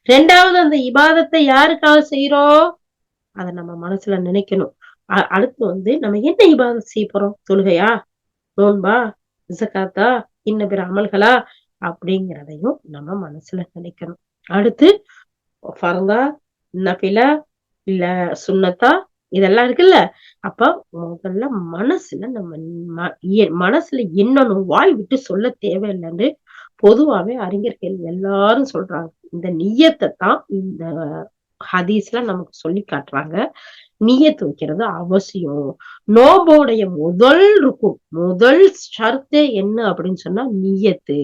ரெண்டாவது, அந்த இபாதத்தை யாருக்காக செய்யறோம் அத நம்ம மனசுல நினைக்கணும். அடுத்து நம்ம என்ன இபாதத் செய்ய போறோம்? தொழுகையா, நோன்பா, ஜகாத்தா, இன்ன பிற அமல்களா அப்படிங்கிறதையும் நம்ம மனசுல நினைக்கணும். அடுத்து ஃபர்தா, நஃபிலா, இல்ல சுன்னத்தா, இதெல்லாம் இருக்குல்ல. அப்ப முதல்ல மனசுல நம்ம மனசுல என்னன்னு வாய் விட்டு சொல்ல தேவையில்லைன்னு பொதுவாவே அறிஞர்கள் எல்லாரும் சொல்றாங்க. இந்த நியத்தை தான் இந்த ஹதீஸ்ல நமக்கு சொல்லி காட்டுறாங்க. நியத்து வைக்கிறது அவசியம். நோம்போடைய முதல் ஷர்த்தே என்ன அப்படின்னு சொன்னா நியத்து.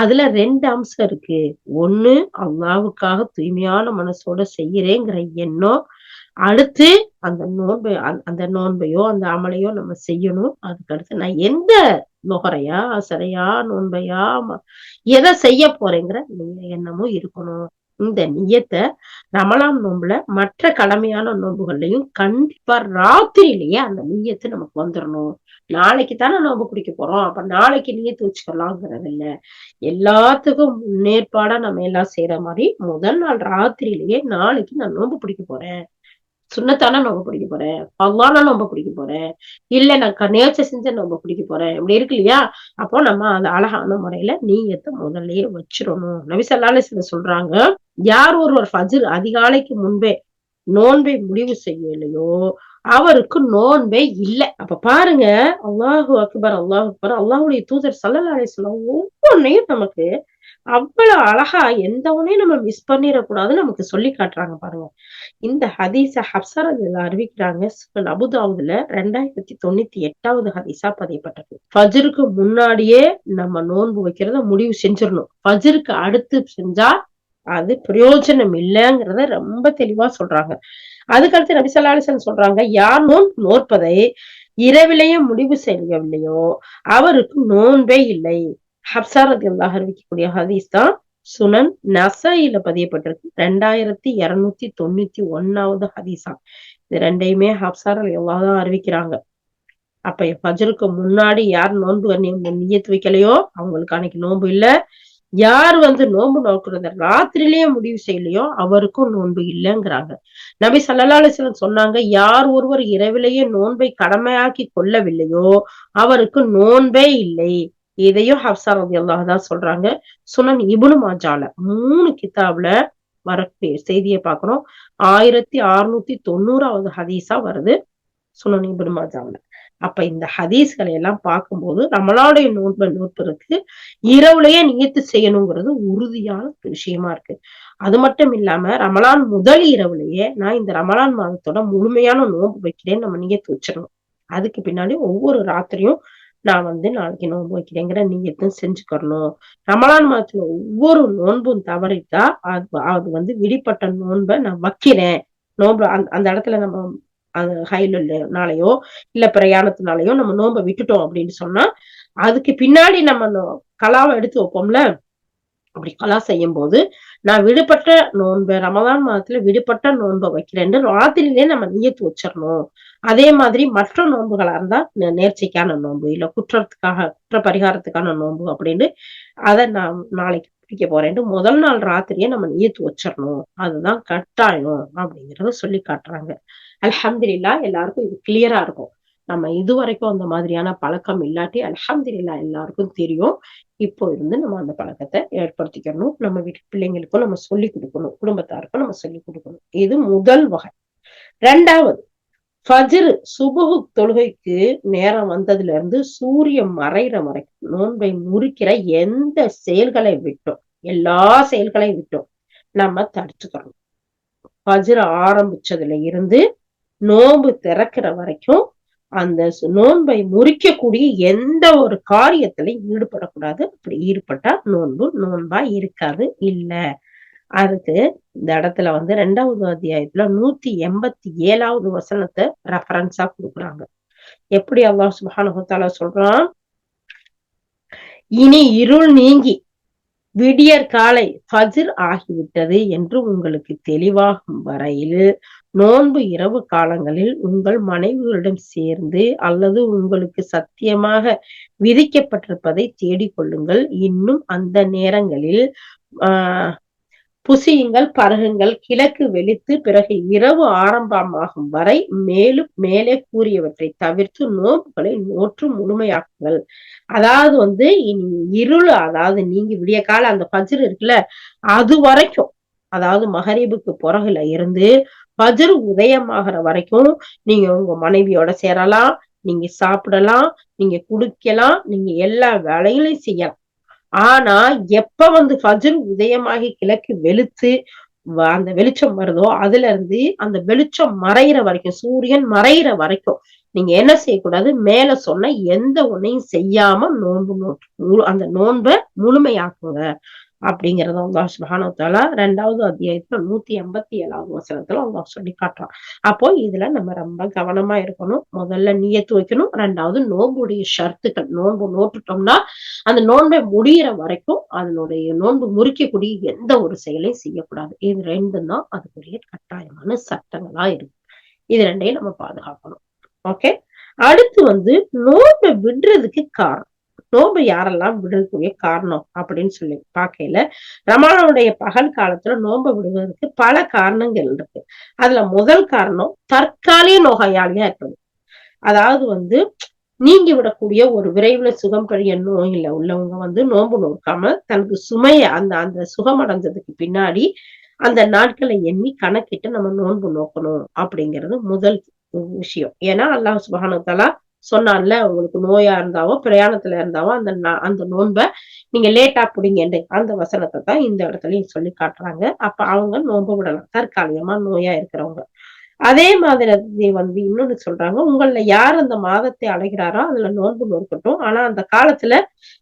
அதுல 2 அம்சம் இருக்கு. ஒண்ணு, அல்லாஹ்வுக்காக தூய்மையான மனசோட செய்யறேங்கிற எண்ணம். அடுத்து அந்த நோன்பையோ அந்த அமலையோ நம்ம செய்யணும். அதுக்கு அடுத்து நான் எந்த நுகரையா, அசரையா, நோன்பையா, எதை செய்ய போறேங்கிற எண்ணமும் இருக்கணும். இந்த நியத்தை ரமலான் நோன்புல மற்ற கடமையான நோன்புகள்லயும் கண்டிப்பா ராத்திரியிலேயே அந்த நியத்து நமக்கு வந்துடணும். நாளைக்கு தானே நோன்பு பிடிக்க போறோம், அப்ப நாளைக்கு நியத்து வச்சுக்கலாங்கிறது இல்ல. எல்லாத்துக்கும் முன்னேற்பாடா நம்ம எல்லாம் செய்யற மாதிரி முதல் நாள் ராத்திரியிலேயே நாளைக்கு நான் நோன்பு பிடிக்க போறேன், சுண்ணத்தான நோம்பு பிடிக்க போறேன், பல்லான நோம்பு பிடிக்க போறேன், இல்ல நான் நேர்ச்சை செஞ்ச நோம்பு பிடிக்க போறேன், இப்படி இருக்கு இல்லையா? அப்போ நம்ம அந்த அழகான முறையில நீயத்தை முதல்லயே வச்சிடணும். நபி ஸல்லல்லாஹு அலைஹி வஸல்லம் சொல்றாங்க, யார் ஒருவர் ஃபஜ்ர் அதிகாலைக்கு முன்பே நோன்பை முடிவு செய்யலையோ அவருக்கு நோன்பே இல்லை. அப்ப பாருங்க, அல்லாஹு அக்பர், அல்லாஹு அக்பர். அல்லாஹ்வுடைய தூதர் ஸல்லல்லாஹு அலைஹி வஸல்லம் ஒவ்வொன்னையும் நமக்கு அவ்வளவு அழகா எந்த ஒன்னையும் நம்ம மிஸ் பண்ணிடக்கூடாதுன்னு நமக்கு சொல்லி காட்டுறாங்க பாருங்க. இந்த ஹதீஸ ஹப்ஸா ரலியல்லாஹு அறிவிக்கிறாங்க. சுனன் அபூதாவுதுல 2098வது ஹதீஸா பதியப்பட்டது. ஃபஜ்ருக்கு முன்னாடியே நம்ம நோன்பு வைக்கிறத முடிவு செஞ்சிடணும். ஃபஜ்ருக்கு அடுத்து செஞ்சா அது பிரயோஜனம் இல்லைங்கிறத ரொம்ப தெளிவா சொல்றாங்க. அதுக்கடுத்து நபி ஸல்லல்லாஹு அலைஹி வஸல்லம் சொல்றாங்க, யார் நோன்பு நோற்பதை இரவிலேயே முடிவு செய்யவில்லையோ அவருக்கு நோன்பே இல்லை. ஹப்ஸா ரலியல்லாஹு அறிவிக்கக்கூடிய ஹதீஸ் தான் சுனன் நஸாயில பதியப்பட்டிருக்கு. 2291வது ஹதீஸா. இது ரெண்டையுமே ஹப்ஸா ரலியல்லாஹு தான் அறிவிக்கிறாங்க. அப்ப ஃபஜ்ருக்கு முன்னாடி யார் நோன்பு நியத்து வைக்கலையோ அவங்களுக்கு அன்னைக்கு நோன்பு இல்ல. யார் நோன்பு நோக்குறத ராத்திரிலேயே முடிவு செய்யலையோ அவருக்கும் நோன்பு இல்லைங்கிறாங்க. நபி ஸல்லல்லாஹு அலைஹி வஸல்லம் சொன்னாங்க, யார் ஒருவர் இரவிலேயே நோன்பை கடமையாக்கி கொள்ளவில்லையோ அவருக்கு நோன்பே இல்லை. இதையும் ஹப்ஸா ரலியல்லாஹு தான் சொல்றாங்க. சுனன் இப்னு மாஜால 3 கிதாப்ல வரக்கூடிய செய்தியை பார்க்கிறோம். 1690வது ஹதீஸா வருது சுனன் இப்னு மாஜால. அப்ப இந்த ஹதீஸ்களை எல்லாம் பார்க்கும்போது நம்மளுடைய நோன்பை நோற்பதற்கு இரவுலயே நியத்து செய்யணுங்கிறது உறுதியான விஷயமா இருக்கு. அது மட்டும் இல்லாம ரமலான் முதல் இரவுலயே நான் இந்த ரமலான் மாதத்தோட முழுமையான நோன்பு வைக்கிறேன்னு நம்ம நியத்து வச்சிடணும். அதுக்கு பின்னாடி ஒவ்வொரு ராத்திரியும் நான் நாளைக்கு நோன்பு வைக்கிறேங்கிற நியத்தும் செஞ்சுக்கணும். ரமலான் மாதத்துல ஒவ்வொரு நோன்பும் தவறிட்டா அது விடுபட்ட நோன்பை நான் வைக்கிறேன். நோன்பு அந்த இடத்துல நம்ம அது ஹைலுனாலயோ இல்ல பிரயாணத்தினாலயோ நம்ம நோன்பை விட்டுட்டோம் அப்படின்னு சொன்னா அதுக்கு பின்னாடி நம்ம கலாவை எடுத்து வைப்போம்ல, அப்படி கலா செய்யும் போது நான் விடுபட்ட நோன்பு ரமதான் மாதத்துல விடுபட்ட நோன்பை வைக்கிறேன்னு ராத்திரிலே நம்ம நியத்து வச்சிடணும். அதே மாதிரி மற்ற நோன்புகளா இருந்தா நேர்ச்சைக்கான நோன்பு இல்ல குற்ற பரிகாரத்துக்கான நோன்பு அப்படின்னு அதை நான் நாளைக்கு பிடிக்க போறேன்ட்டு முதல் நாள் ராத்திரியே நம்ம நியத்து வச்சிடணும். அதுதான் கட்டாயம் அப்படிங்கறத சொல்லி காட்டுறாங்க. அல்ஹம்துலில்லாஹ் எல்லாருக்கும் இது கிளியரா இருக்கும். நம்ம இதுவரைக்கும் அந்த மாதிரியான பழக்கம் இல்லாட்டி அல்ஹம்துலில்லாஹ் எல்லாருக்கும் தெரியும். இப்போ இருந்து நம்ம அந்த பழக்கத்தை ஏற்படுத்திக்கணும். நம்ம வீட்டு பிள்ளைங்களுக்கும் நம்ம சொல்லி கொடுக்கணும். குடும்பத்தாருக்கும் நம்ம சொல்லி கொடுக்கணும். இது முதல் வகை. ரெண்டாவது, ஃபஜ்ர் சுபஹு தொழுகைக்கு நேரம் வந்ததுல இருந்து சூரியன் மறைகிற வரைக்கும் நோன்பை முறிக்கிற எந்த செயல்களை விட்டோம், எல்லா செயல்களையும் விட்டோம் நம்ம தடுத்துக்கணும். ஃபஜ்ர் ஆரம்பிச்சதுல இருந்து நோன்பு திறக்கிற வரைக்கும் அந்த நோன்பை முறிக்கக்கூடிய எந்த ஒரு காரியத்திலையும் ஈடுபடக்கூடாது. அப்படி ஈடுபட்டா நோன்பா இருக்காது. இல்ல, அதுக்கு இந்த இடத்துல 2வது அத்தியாயத்துல 187வது வசனத்தை ரெஃபரன்ஸா கொடுக்குறாங்க. எப்படி அல்லாஹ் சுப்ஹானஹு வ தஆலா சொல்றான், இனி இருள் நீங்கி விடியற் காலை ஃபஜ்ர் ஆகிவிட்டது என்று உங்களுக்கு தெளிவாகும் வரையில் நோன்பு இரவு காலங்களில் உங்கள் மனைவிகளிடம் சேர்ந்து அல்லது உங்களுக்கு சத்தியமாக விதிக்கப்பட்டிருப்பதை தேடிக்கொள்ளுங்கள். இன்னும் அந்த நேரங்களில் புசியுங்கள், பருகுங்கள், கிழக்கு வெளுத்து பிறகு இரவு ஆரம்பமாகும் வரை மேலும் மேலே கூறியவற்றை தவிர்த்து நோன்புகளை நோற்று முழுமையாக்குங்கள். அதாவது இனி இருள், அதாவது நீங்க விடிய கால அந்த ஃபஜ்ர் இருக்குல்ல, அது வரைக்கும், அதாவது மகரிபுக்கு பிறகுல இருந்து ஃபஜ்ர் உதயமாகிற வரைக்கும் நீங்க உங்க மனைவியோட சேரலாம், நீங்க சாப்பிடலாம், நீங்க குடிக்கலாம், நீங்க எல்லா வேலைகளையும் செய்யலாம். ஆனா எப்ப ஃபஜ்ர் உதயமாகி கிழக்கு வெளுத்து அந்த வெளிச்சம் வருதோ அதுல இருந்து அந்த வெளிச்சம் மறைகிற வரைக்கும், சூரியன் மறைகிற வரைக்கும் நீங்க என்ன செய்யக்கூடாது, மேல சொன்ன எந்த ஒன்னையும் செய்யாம அந்த நோன்பை முழுமையாக்குங்க அப்படிங்கறத அல்லாஹ் சுப்ஹானஹு வ தஆலா 2வது அத்தியாயத்துல 187வது வசனத்துல அல்லாஹ் சொல்லி காட்டுறான். அப்போ இதுல நம்ம ரொம்ப கவனமா இருக்கணும். முதல்ல நியத்து வைக்கணும். 2வது நோன்புடைய ஷர்த்துக்கள், நோன்பு நோட்டுட்டோம்னா அந்த நோன்பை முடிகிற வரைக்கும் அதனுடைய நோன்பு முறிக்கக்கூடிய எந்த ஒரு செயலையும் செய்யக்கூடாது. இது 2 தான் அதுக்குரிய கட்டாயமான சட்டங்களா இருக்கு. இது 2ஐயும் நம்ம பாதுகாக்கணும். ஓகே. அடுத்து நோன்பை விடுறதுக்கு காரணம், நோன்பு யாரெல்லாம் விடக்கூடிய காரணம் அப்படின்னு சொல்லி பார்க்கையில, ரமலானுடைய பகல் காலத்துல நோன்பை விடுவதற்கு பல காரணங்கள் இருக்கு. அதுல முதல் காரணம் தற்காலிக நோயாளியா இருப்பது. அதாவது நீங்கி விடக்கூடிய ஒரு விரைவுல சுகம் கழிய நோயில உள்ளவங்க நோன்பு நோக்காம தனக்கு சுமைய அந்த சுகம் அடைஞ்சதுக்கு பின்னாடி அந்த நாட்களை எண்ணி கணக்கிட்டு நம்ம நோன்பு நோக்கணும் அப்படிங்கிறது முதல் விஷயம். ஏன்னா அல்லாஹ் சுப்ஹானஹு வ தஆலா சொன்னான்ல, உங்களுக்கு நோயா இருந்தாவோ பிரயாணத்துல இருந்தாவோ அந்த நோன்பை நீங்க லேட்டா புடிங்க, அந்த வசனத்தை தான் இந்த இடத்துலயும் சொல்லி காட்டுறாங்க. அப்ப அவங்க நோன்பு விடலாம், தற்காலிகமா நோயா இருக்கிறவங்க. அதே மாதிரி இன்னொன்னு சொல்றாங்க, உங்கள யார் அந்த மாதத்தை அடைகிறாரோ அதுல நோன்பு நோக்கட்டும். ஆனா அந்த காலத்துல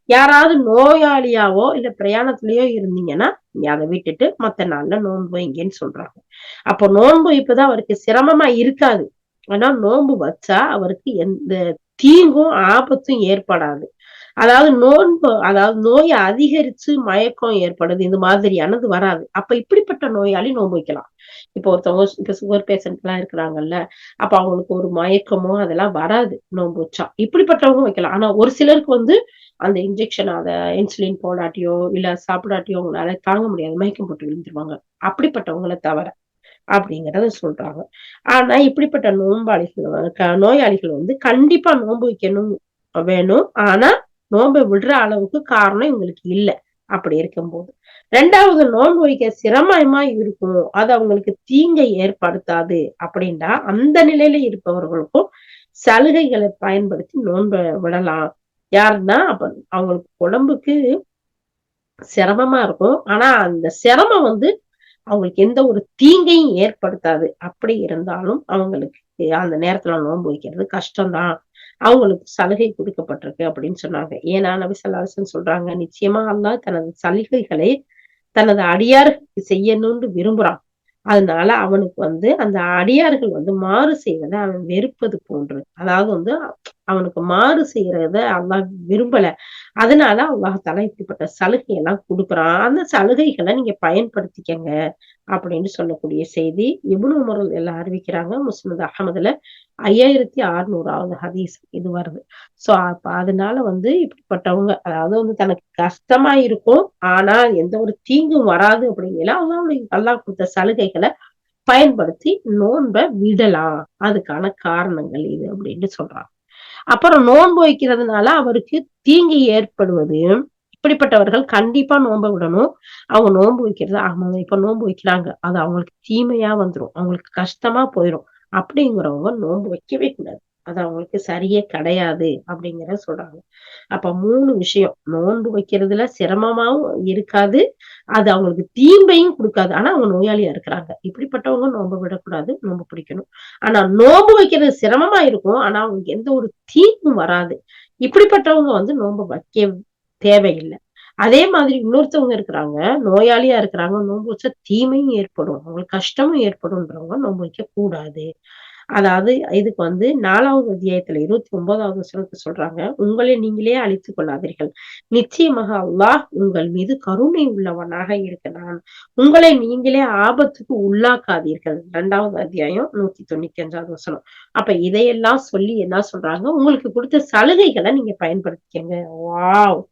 யாராவது நோயாளியாவோ இல்ல பிரயாணத்திலயோ இருந்தீங்கன்னா அதை விட்டுட்டு மத்த நாள்ல நோன்பு வைங்கன்னு சொல்றாங்க. அப்போ நோன்பு இப்பதான் அவருக்கு சிரமமா இருக்காது. ஆனா நோன்பு வச்சா அவருக்கு எந்த தீங்கும் ஆபத்தும் ஏற்படாது. அதாவது நோயை அதிகரிச்சு மயக்கம் ஏற்படுது, இந்த மாதிரியானது வராது. அப்ப இப்படிப்பட்ட நோயாளி நோன்பு வைக்கலாம். இப்ப ஒருத்தவங்க இப்ப சுகர் பேஷண்ட் எல்லாம் இருக்கிறாங்கல்ல, அப்ப அவங்களுக்கு ஒரு மயக்கமோ அதெல்லாம் வராது நோன்பு வச்சா. இப்படிப்பட்டவங்க வைக்கலாம். ஆனா ஒரு சிலருக்கு அந்த இன்ஜெக்ஷன் அத இன்சுலின் போடாட்டியோ இல்ல சாப்பிடாட்டியோ அவங்களால தாங்க முடியாது, மயக்கம் போட்டு விழுந்துருவாங்க. அப்படிப்பட்டவங்களை தவிர அப்படிங்கறத சொல்றாங்க. ஆனா இப்படிப்பட்ட நோயாளிகள் கண்டிப்பா நோன்பு வைக்கணும் வேணும். ஆனா நோன்பை விடுற அளவுக்கு காரணம் இவங்களுக்கு இல்ல. அப்படி இருக்கும்போது 2வது நோன்பு வைக்க சிரமமா இருக்கும், அது அவங்களுக்கு தீங்கை ஏற்படுத்தாது அப்படின்னா அந்த நிலையில இருப்பவர்களுக்கும் சலுகைகளை பயன்படுத்தி நோன்பை விடலாம். யாருன்னா அப்ப அவங்களுக்கு உடம்புக்கு சிரமமா இருக்கும், ஆனா அந்த சிரமம் அவங்களுக்கு எந்த ஒரு தீங்கையும் ஏற்படுத்தாது. அப்படி இருந்தாலும் அவங்களுக்கு அந்த நேரத்துல நோன்பு வைக்கிறது கஷ்டம்தான், அவங்களுக்கு சலுகை கொடுக்கப்பட்டிருக்கு அப்படின்னு சொன்னாங்க. ஏன்னா நபி ஸல்லல்லாஹு அலைஹி வஸல்லம் சொல்றாங்க, நிச்சயமா அல்லாஹ் தனது சலுகைகளை தனது அடியார்களுக்கு செய்யணும்னு விரும்புறான். அதனால அவனுக்கு அந்த அடியார்கள் மாறு செய்வதை அவன் வெறுப்பது போன்று. அதாவது அவனுக்கு மாறு செய்யறத அல்லாஹ் விரும்பல. அதனால அல்லாஹால இப்படிப்பட்ட சலுகை எல்லாம் கொடுக்குறான். அந்த சலுகைகளை நீங்க பயன்படுத்திக்கங்க அப்படின்னு சொல்லக்கூடிய செய்தி இப்னு உமர் எல்லாம் அறிவிக்கிறாங்க. முஸ்னத் அஹமதுல 5600வது ஹதீஸ் இது வருது. சோ அப்ப அதனால இப்படிப்பட்டவங்க, அதாவது தனக்கு கஷ்டமா இருக்கும், ஆனா எந்த ஒரு தீங்கும் வராது அப்படிங்கிற அல்லாஹ் கொடுத்த சலுகைகளை பயன்படுத்தி நோன்ப விடலாம். அதுக்கான காரணங்கள் இது அப்படின்னு சொல்றாங்க. அப்புறம் நோன்பு வைக்கிறதுனால அவருக்கு தீங்கு ஏற்படுவது, இப்படிப்பட்டவர்கள் கண்டிப்பா நோன்பை விடணும். அவங்க நோன்பு வைக்கிறது ஆமாங்க இப்ப நோன்பு வைக்கிறாங்க, அது அவங்களுக்கு தீமையா வந்துரும், அவங்களுக்கு கஷ்டமா போயிரும். அப்படிங்கிறவங்க நோன்பு வைக்கவே கூடாது. அது அவங்களுக்கு சரியே கிடையாது அப்படிங்கிற சொல்றாங்க. அப்ப 3 விஷயம். நோன்பு வைக்கிறதுல சிரமமாவும் இருக்காது. அது அவங்களுக்கு தீமையும் குடுக்காது. ஆனா அவங்க நோயாளியா இருக்கிறாங்க. இப்படிப்பட்டவங்க நோன்பு விடக்கூடாது. நோன்பு பிடிக்கணும். ஆனா நோன்பு வைக்கிறது சிரமமா இருக்கும். ஆனா அவங்களுக்கு எந்த ஒரு தீங்கும் வராது. இப்படிப்பட்டவங்க நோன்பு வைக்க தேவையில்ல. அதே மாதிரி இன்னொருத்தவங்க இருக்கிறாங்க, நோயாளியா இருக்கிறாங்க. நோன்பு வச்சா தீமையும் ஏற்படும், அவங்களுக்கு கஷ்டமும் ஏற்படும்ன்றவங்க நோன்பு வைக்க கூடாது. அதாவது இதுக்கு 4வது அத்தியாயத்துல 29வது வசனத்தை சொல்றாங்க, உங்களை நீங்களே அழித்துக் கொள்ளாதீர்கள். நிச்சயமாக அல்லாஹ் உங்கள் மீது கருணை உள்ளவனாக இருக்கிறான். உங்களை நீங்களே ஆபத்துக்கு உள்ளாக்காதீர்கள். 2வது அத்தியாயம் 195வது வசனம். அப்ப இதையெல்லாம் சொல்லி என்ன சொல்றாங்க, உங்களுக்கு கொடுத்த சலுகைகளை நீங்க பயன்படுத்திக்கங்க. வாவ்!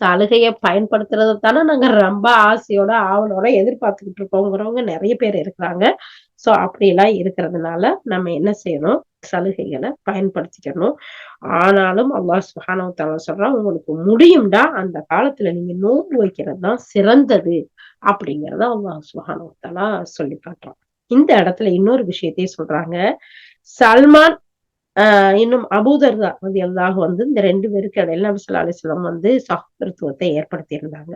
சலுகைய பயன்படுத்துறத தானே நாங்க ரொம்ப ஆசையோட, ஆவலோட எதிர்பார்த்துக்கிட்டு இருக்கோங்கிறவங்க நிறைய பேர் இருக்கிறாங்க. சோ அப்படியெல்லாம் இருக்கிறதுனால நம்ம என்ன செய்யணும், சலுகைகளை பயன்படுத்திக்கணும். ஆனாலும் அல்லாஹ் சுப்ஹானஹு வ தஆலா சொல்றான், உங்களுக்கு முடியும்டா அந்த காலத்துல நீங்க நோன்பு வைக்கிறது தான் சிறந்தது அப்படிங்கறத அல்லாஹ் சுப்ஹானஹு வ தஆலா சொல்லி காட்டுறான். இந்த இடத்துல இன்னொரு விஷயத்தையும் சொல்றாங்க. சல்மான் இன்னும் அபூதர்தா ரலியல்லாஹு இந்த 2 பேருக்கு இடையில நபி ஸல்லல்லாஹு அலைஹி வஸல்லம் சகோதரத்துவத்தை ஏற்படுத்தி இருந்தாங்க.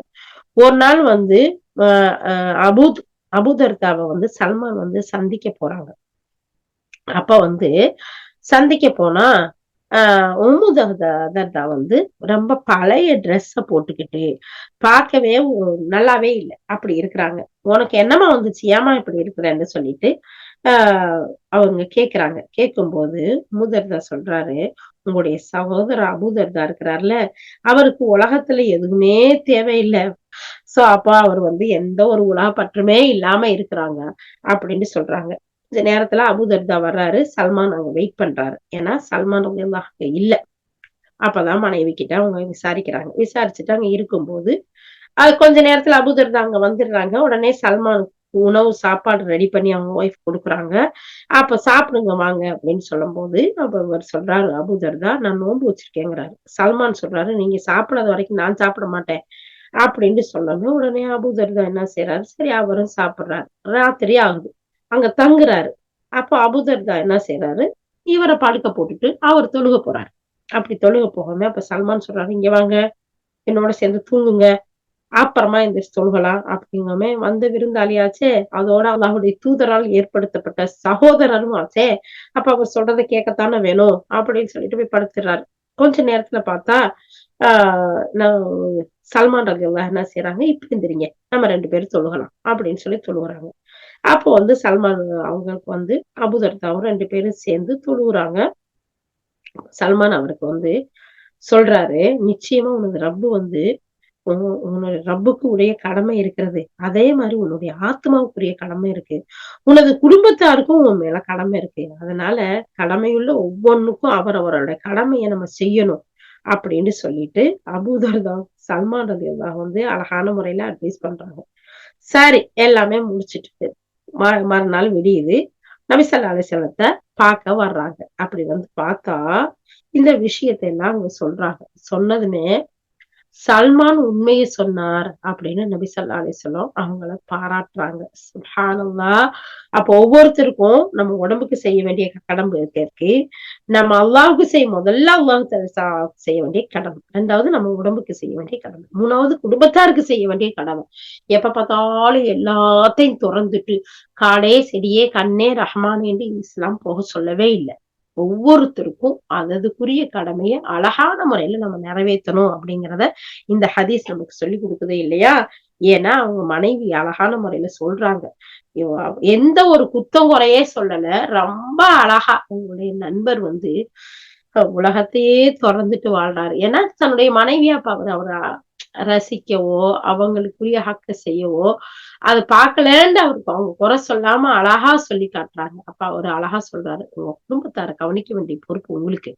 ஒரு நாள் அ அ அபூத் அபூதர்தாவ சல்மான் சந்திக்க போறாங்க. அப்ப சந்திக்க போனா, உம்மு தர்தா ரொம்ப பழைய ட்ரெஸ்ஸ போட்டுக்கிட்டு, பார்க்கவே நல்லாவே இல்ல. அப்படி இருக்கிறாங்க. "உனக்கு என்னம்மா வந்துச்சு? ஏம்மா இப்படி இருக்கிறன்னு?" சொல்லிட்டு ஆ அவங்க கேக்குறாங்க. கேட்கும்போது அபூதர்தா சொல்றாரு, "உங்களுடைய சகோதரர் அபூதர்தா இருக்கிறார்ல, அவருக்கு உலகத்துல எதுவுமே தேவையில்ல. சோ அப்ப அவர் எந்த ஒரு உலக பற்றுமே இல்லாம இருக்கிறாங்க." அப்படின்னு சொல்றாங்க. இந்த நேரத்துல அபூதர்தா வர்றாரு. சல்மான் அங்க வெயிட் பண்றாரு. ஏன்னா சல்மான் ரலியல்லாஹு அங்க இல்ல. அப்பதான் மனைவி கிட்ட அவங்க விசாரிக்கிறாங்க. விசாரிச்சுட்டு அங்க இருக்கும்போது, கொஞ்ச நேரத்துல அபூதர்தா அங்க வந்துடுறாங்க. உடனே சல்மான் உணவு சாப்பாடு ரெடி பண்ணி அவங்க ஒய்ஃப் குடுக்குறாங்க. அப்ப சாப்பிடுங்க வாங்க அப்படின்னு சொல்லும்போது, அப்ப இவர் சொல்றாரு அபூதர்தா, நான் நோன்பு வச்சிருக்கேங்கிறாரு. சல்மான் சொல்றாரு, நீங்க சாப்பிடாத வரைக்கும் நான் சாப்பிட மாட்டேன் அப்படின்னு சொன்னோனே, உடனே அபூதர்தா என்ன செய்றாரு, சரி அவரும் சாப்பிடுறாரு. ராத்திரி ஆகுது. அங்க தங்குறாரு. அப்ப அபூதர்தா என்ன செய்றாரு, இவர படுக்க போட்டுட்டு அவர் தொழுக போறாரு. அப்படி தொழுக போகாம அப்ப சல்மான் சொல்றாரு, இங்க வாங்க, என்னோட சேர்ந்து தூங்குங்க. அப்புறமா எந்திரிச்சு தொழுகலாம் அப்படிங்கவுமே, வந்த விருந்தாளியாச்சே, அதோட அல்லாஹ்வுடைய தூதரால் ஏற்படுத்தப்பட்ட சகோதரரும் ஆச்சே, அப்ப அவர் சொல்றத கேட்கத்தானே வேணும் அப்படின்னு சொல்லிட்டு போய் படுத்துறாரு. கொஞ்ச நேரத்துல பார்த்தா, ஆ நான் சல்மான் ரலியல்லாஹு என்ன செய்றாங்க, "இப்ப எந்திரிங்க. நம்ம 2 பேரும் தொழுகலாம்." அப்படின்னு சொல்லி தொழுகுறாங்க. அப்போ சல்மான் அவங்களுக்கு அபூதர்தாவும் 2 பேரும் சேர்ந்து தொழுகுறாங்க. சல்மான் அவருக்கு சொல்றாரு, "நிச்சயமா உனது ரப்பு உன்னோட ரப்புக்கு உடைய கடமை இருக்கிறது. அதே மாரி உன்னுடைய ஆத்மாவுக்குரிய கடமை இருக்கு. உனது குடும்பத்தாருக்கும் உன் மேல கடமை இருக்கு. அதனால கடமையுள்ள ஒவ்வொன்னுக்கும் அவரவரோட கடமைய நம்ம செய்யணும்." அப்படின்னு சொல்லிட்டு அபூதர்தா சல்மான் ரலியல்லாஹு அழகான முறையில அட்வைஸ் பண்றாங்க. சரி எல்லாமே முடிச்சுட்டு மறுநாள் விடியுது. நபி ஸல்லல்லாஹு அலைஹி வஸல்லத்த பார்க்க வர்றாங்க. அப்படி பார்த்தா, இந்த விஷயத்த எல்லாம் அவங்க சொல்றாங்க. சொன்னதுமே சல்மான் உண்மையை சொன்னார் அப்படின்னு நபி ஸல்லல்லாஹு அலைஹி வஸல்லம் அவங்கள பாராட்டுறாங்க. சுப்ஹானல்லாஹ். அப்போ ஒவ்வொருத்தருக்கும் நம்ம உடம்புக்கு செய்ய வேண்டிய கடமை இருக்கு. நம்ம அல்லாஹ்வுக்கு முதல்ல அல்லாஹ்வுக்கு செய்ய வேண்டிய கடமை. 2வது நம்ம உடம்புக்கு செய்ய வேண்டிய கடமை. 3வது குடும்பத்தாருக்கு செய்ய வேண்டிய கடமை. எப்ப பார்த்தாலும் எல்லாத்தையும் தொறந்துட்டு, காடே செடியே கண்ணே ரஹ்மான் என்று இஸ்லாம் போக சொல்லவே இல்ல. ஒவ்வொருத்தருக்கும் அததுக்குரிய கடமைய அழகான முறையில நம்ம நிறைவேத்தணும் அப்படிங்கிறத இந்த ஹதீஸ் நமக்கு சொல்லிக் குடுக்குது இல்லையா? ஏன்னா அவங்க மனைவி அழகான முறையில சொல்றாங்க. எந்த ஒரு குத்தம் குறையே சொல்லல. ரொம்ப அழகா உங்களுடைய நண்பர் உலகத்தையே தொடர்ந்துட்டு வாழ்றாரு. ஏன்னா தன்னுடைய மனைவியா அவரை ரசிக்கவோ அவங்களுக்குரிய ஹக்க செய்யவோ அதை பார்க்கலன்னு அவருக்கு அவங்க குறை சொல்லாம அழகா சொல்லி காட்டுறாங்க. அப்ப அவரு அழகா சொல்றாரு, உங்க குடும்பத்தார கவனிக்க வேண்டிய பொறுப்பு உங்களுக்கு.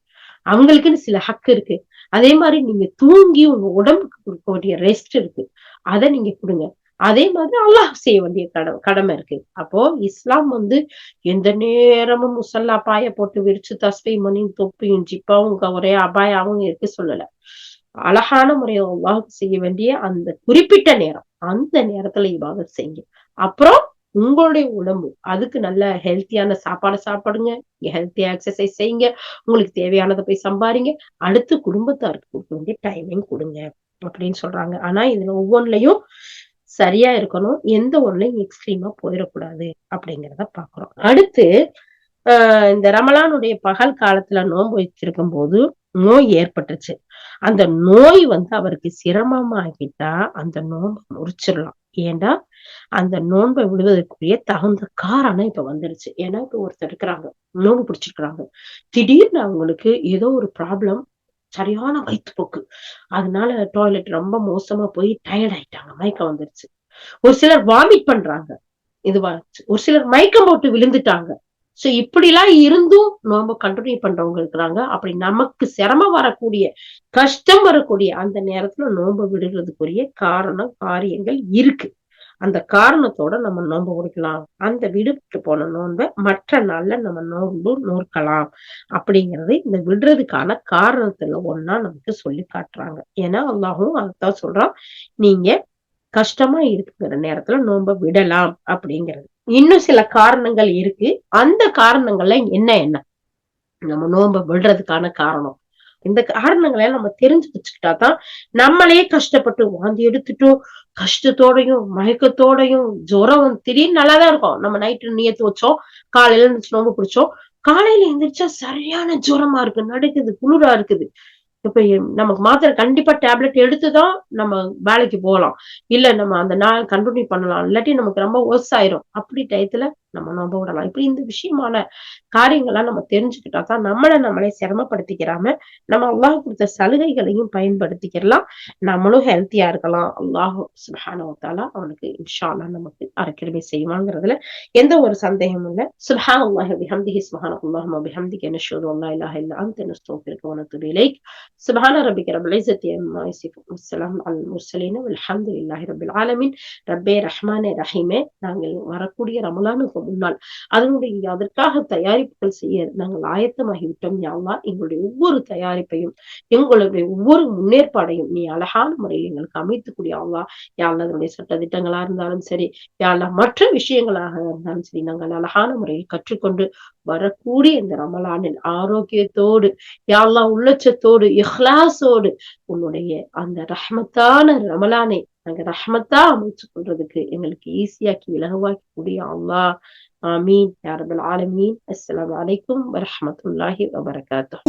அவங்களுக்குன்னு சில ஹக்கு இருக்கு. அதே மாதிரி நீங்க தூங்கி உங்க உடம்புக்கு கொடுக்க வேண்டிய ரெஸ்ட் இருக்கு. அதை நீங்க கொடுங்க. அதே மாதிரி அல்லாஹ் செய்ய வேண்டிய கடமை இருக்கு. அப்போ இஸ்லாம் எந்த நேரமும் முசல்லா பாய போட்டு விரிச்சு தஸ்பீ மணியும் தொப்பியும் ஜிப்பாவும் ஒரே அபாயாவும் இருக்க சொல்லல. அழகான முறையை அல்லாஹ்வுக்கு செய்ய வேண்டிய அந்த குறிப்பிட்ட நேரம், அந்த நேரத்துல இபாதத் செய்யுங்க. அப்புறம் உங்களுடைய உடம்பு அதுக்கு நல்ல ஹெல்த்தியான சாப்பாடு சாப்பிடுங்க, ஹெல்த்தியா எக்ஸசைஸ் செய்யுங்க, உங்களுக்கு தேவையானதை போய் சம்பாரிங்க, அடுத்து குடும்பத்தாருக்கு கொடுக்க வேண்டிய டைமிங் கொடுங்க அப்படின்னு சொல்றாங்க. ஆனா இதுல ஒவ்வொன்றுலயும் சரியா இருக்கணும், எந்த ஒண்ணுலயும் எக்ஸ்ட்ரீமா போயிடக்கூடாது அப்படிங்கிறத பாக்குறோம். அடுத்து இந்த ரமலானுடைய பகல் காலத்துல நோன்பு வச்சிருக்கும் போது நோய் ஏற்பட்டுச்சு. அந்த நோய் அவருக்கு சிரமமா ஆகிட்டா அந்த நோன்பை முறிச்சிடலாம். ஏண்டா அந்த நோன்பை விடுவதற்குரிய தகுந்த காரணம் இப்ப வந்துருச்சு. ஏன்னா இப்ப ஒருத்தர் இருக்கிறாங்க, நோன்பு பிடிச்சிருக்கிறாங்க, திடீர்னு அவங்களுக்கு ஏதோ ஒரு ப்ராப்ளம், சரியான வயிற்றுப்போக்கு, அதனால டாய்லெட் ரொம்ப மோசமா போய் டயர்ட் ஆயிட்டாங்க, மயக்கம் வந்துருச்சு. ஒரு சிலர் வாமிட் பண்றாங்க, இதுவாச்சு. ஒரு சிலர் மயக்கம் போட்டு விழுந்துட்டாங்க. சோ இப்படி எல்லாம் இருந்தும் நோம்ப கண்டினியூ பண்றவங்க இருக்கிறாங்க. அப்படி நமக்கு சிரமம் வரக்கூடிய, கஷ்டம் வரக்கூடிய அந்த நேரத்துல நோம்ப விடுறதுக்குரிய காரணம் காரியங்கள் இருக்கு. அந்த காரணத்தோட நம்ம நோன்பு முடிக்கலாம். அந்த விடுபட்டு போன நோன்பை மற்ற நாள்ல நம்ம நோன்பு நோக்கலாம் அப்படிங்கறது இந்த விடுறதுக்கான காரணத்துல ஒன்னா நமக்கு சொல்லி காட்டுறாங்க. ஏன்னா அல்லாஹும் அதான் சொல்றான், நீங்க கஷ்டமா இருக்குங்கிற நேரத்துல நோன்ப விடலாம் அப்படிங்கிறது. இன்னும் சில காரணங்கள் இருக்கு. அந்த காரணங்கள்ல என்ன என்ன நம்ம நோன்ப விடுறதுக்கான காரணம், இந்த காரணங்களை நம்ம தெரிஞ்சு வச்சுக்கிட்டாதான் நம்மளே கஷ்டப்பட்டு வாந்தி எடுத்துட்டும் கஷ்டத்தோடையும் மயக்கத்தோடையும் ஜுரம் திடீர்னு நல்லாதான் இருக்கும். நம்ம நைட்டு நியத்து வச்சோம், காலையில இருந்துச்சு நோம்பு பிடிச்சோம், காலையில எந்திரிச்சா சரியான ஜுரமா இருக்கு, நடுக்குது, குளிரா இருக்குது. இப்ப நமக்கு மாத்திரை கண்டிப்பா டேப்லெட் எடுத்துதான் நம்ம வேலைக்கு போகலாம், இல்ல நம்ம அந்த நாள் கண்டினியூ பண்ணலாம், இல்லாட்டி நமக்கு ரொம்ப ஒர்ஸ் ஆயிரும். அப்படி டயத்துல நம்ம நம்ப விடலாம். இப்படி இந்த விஷயமான காரியங்கள்லாம் நம்ம தெரிஞ்சுக்கிட்டாதான் நம்மளே சிரமப்படுத்திக்கிறாம நம்ம அல்லாஹ் கொடுத்த சலுகைகளையும் பயன்படுத்திக்கலாம், நம்மளும் ஹெல்த்தியா இருக்கலாம். அல்லாஹ் சுப்ஹானஹு வ தஆலா அவனுக்கு இன்ஷா அல்லாஹ் நமக்கு அருக்கிருபை செய்வாங்கிறதுல எந்த ஒரு சந்தேகமும் இல்ல. சுப்ஹானல்லாஹி வ பிஹம்திஹி சுப்ஹானல்லாஹி வ பிஹம்திஹி நஷ்ஹது அல்லா இலாஹா இல்லா அன்த நஸ்தக்ஃபிருக வ நதுபு இலைக். சுப்ஹான ரப்பிக ரப்பில் இஸ்ஸத்தி அம்மா யசிஃபூன் வஸ்ஸலாமு அலல் முர்ஸலீன் வல்ஹம்துலில்லாஹி ரப்பில் ஆலமீன். ரப்பே ரஹ்மானே ரஹீமே, நாங்கள் வரக்கூடிய ரமலானுக்கு முன்னால் அதற்காக தயாரிப்புகள் செய்ய நாங்கள் ஆயத்தமாகிவிட்டோம். யா அல்லாஹ், எங்களுடைய ஒவ்வொரு தயாரிப்பையும், எங்களுடைய ஒவ்வொரு முன்னேற்பாடையும் நீ அழகான முறையில் எங்களுக்கு அமைத்துக்கூடிய அல்லாஹ். யா அல்லாஹ், அதனுடைய சட்ட திட்டங்களா இருந்தாலும் சரி, யா அல்லாஹ் மற்ற விஷயங்களாக இருந்தாலும் சரி, நாங்கள் அழகான முறையில் கற்றுக்கொண்டு வரக்கூடிய இந்த ரமலானில் ஆரோக்கியத்தோடு, யா அல்லாஹ் உள்ளச்சத்தோடு, இஹ்லாஸோடு உன்னுடைய அந்த ரஹ்மத்தான ரமலானை நாங்க ரஹ்மத்தா அமைச்சு கொள்றதுக்கு எங்களுக்கு ஈஸியாக்கி இலகுவாக்கி கூடிய அல்லாஹ். ஆமீன் யா ரப்பல் ஆலமீன். அஸ்ஸலாமு அலைக்கும் வரஹ்மத்துல்லாஹி வபரகாத்துஹு.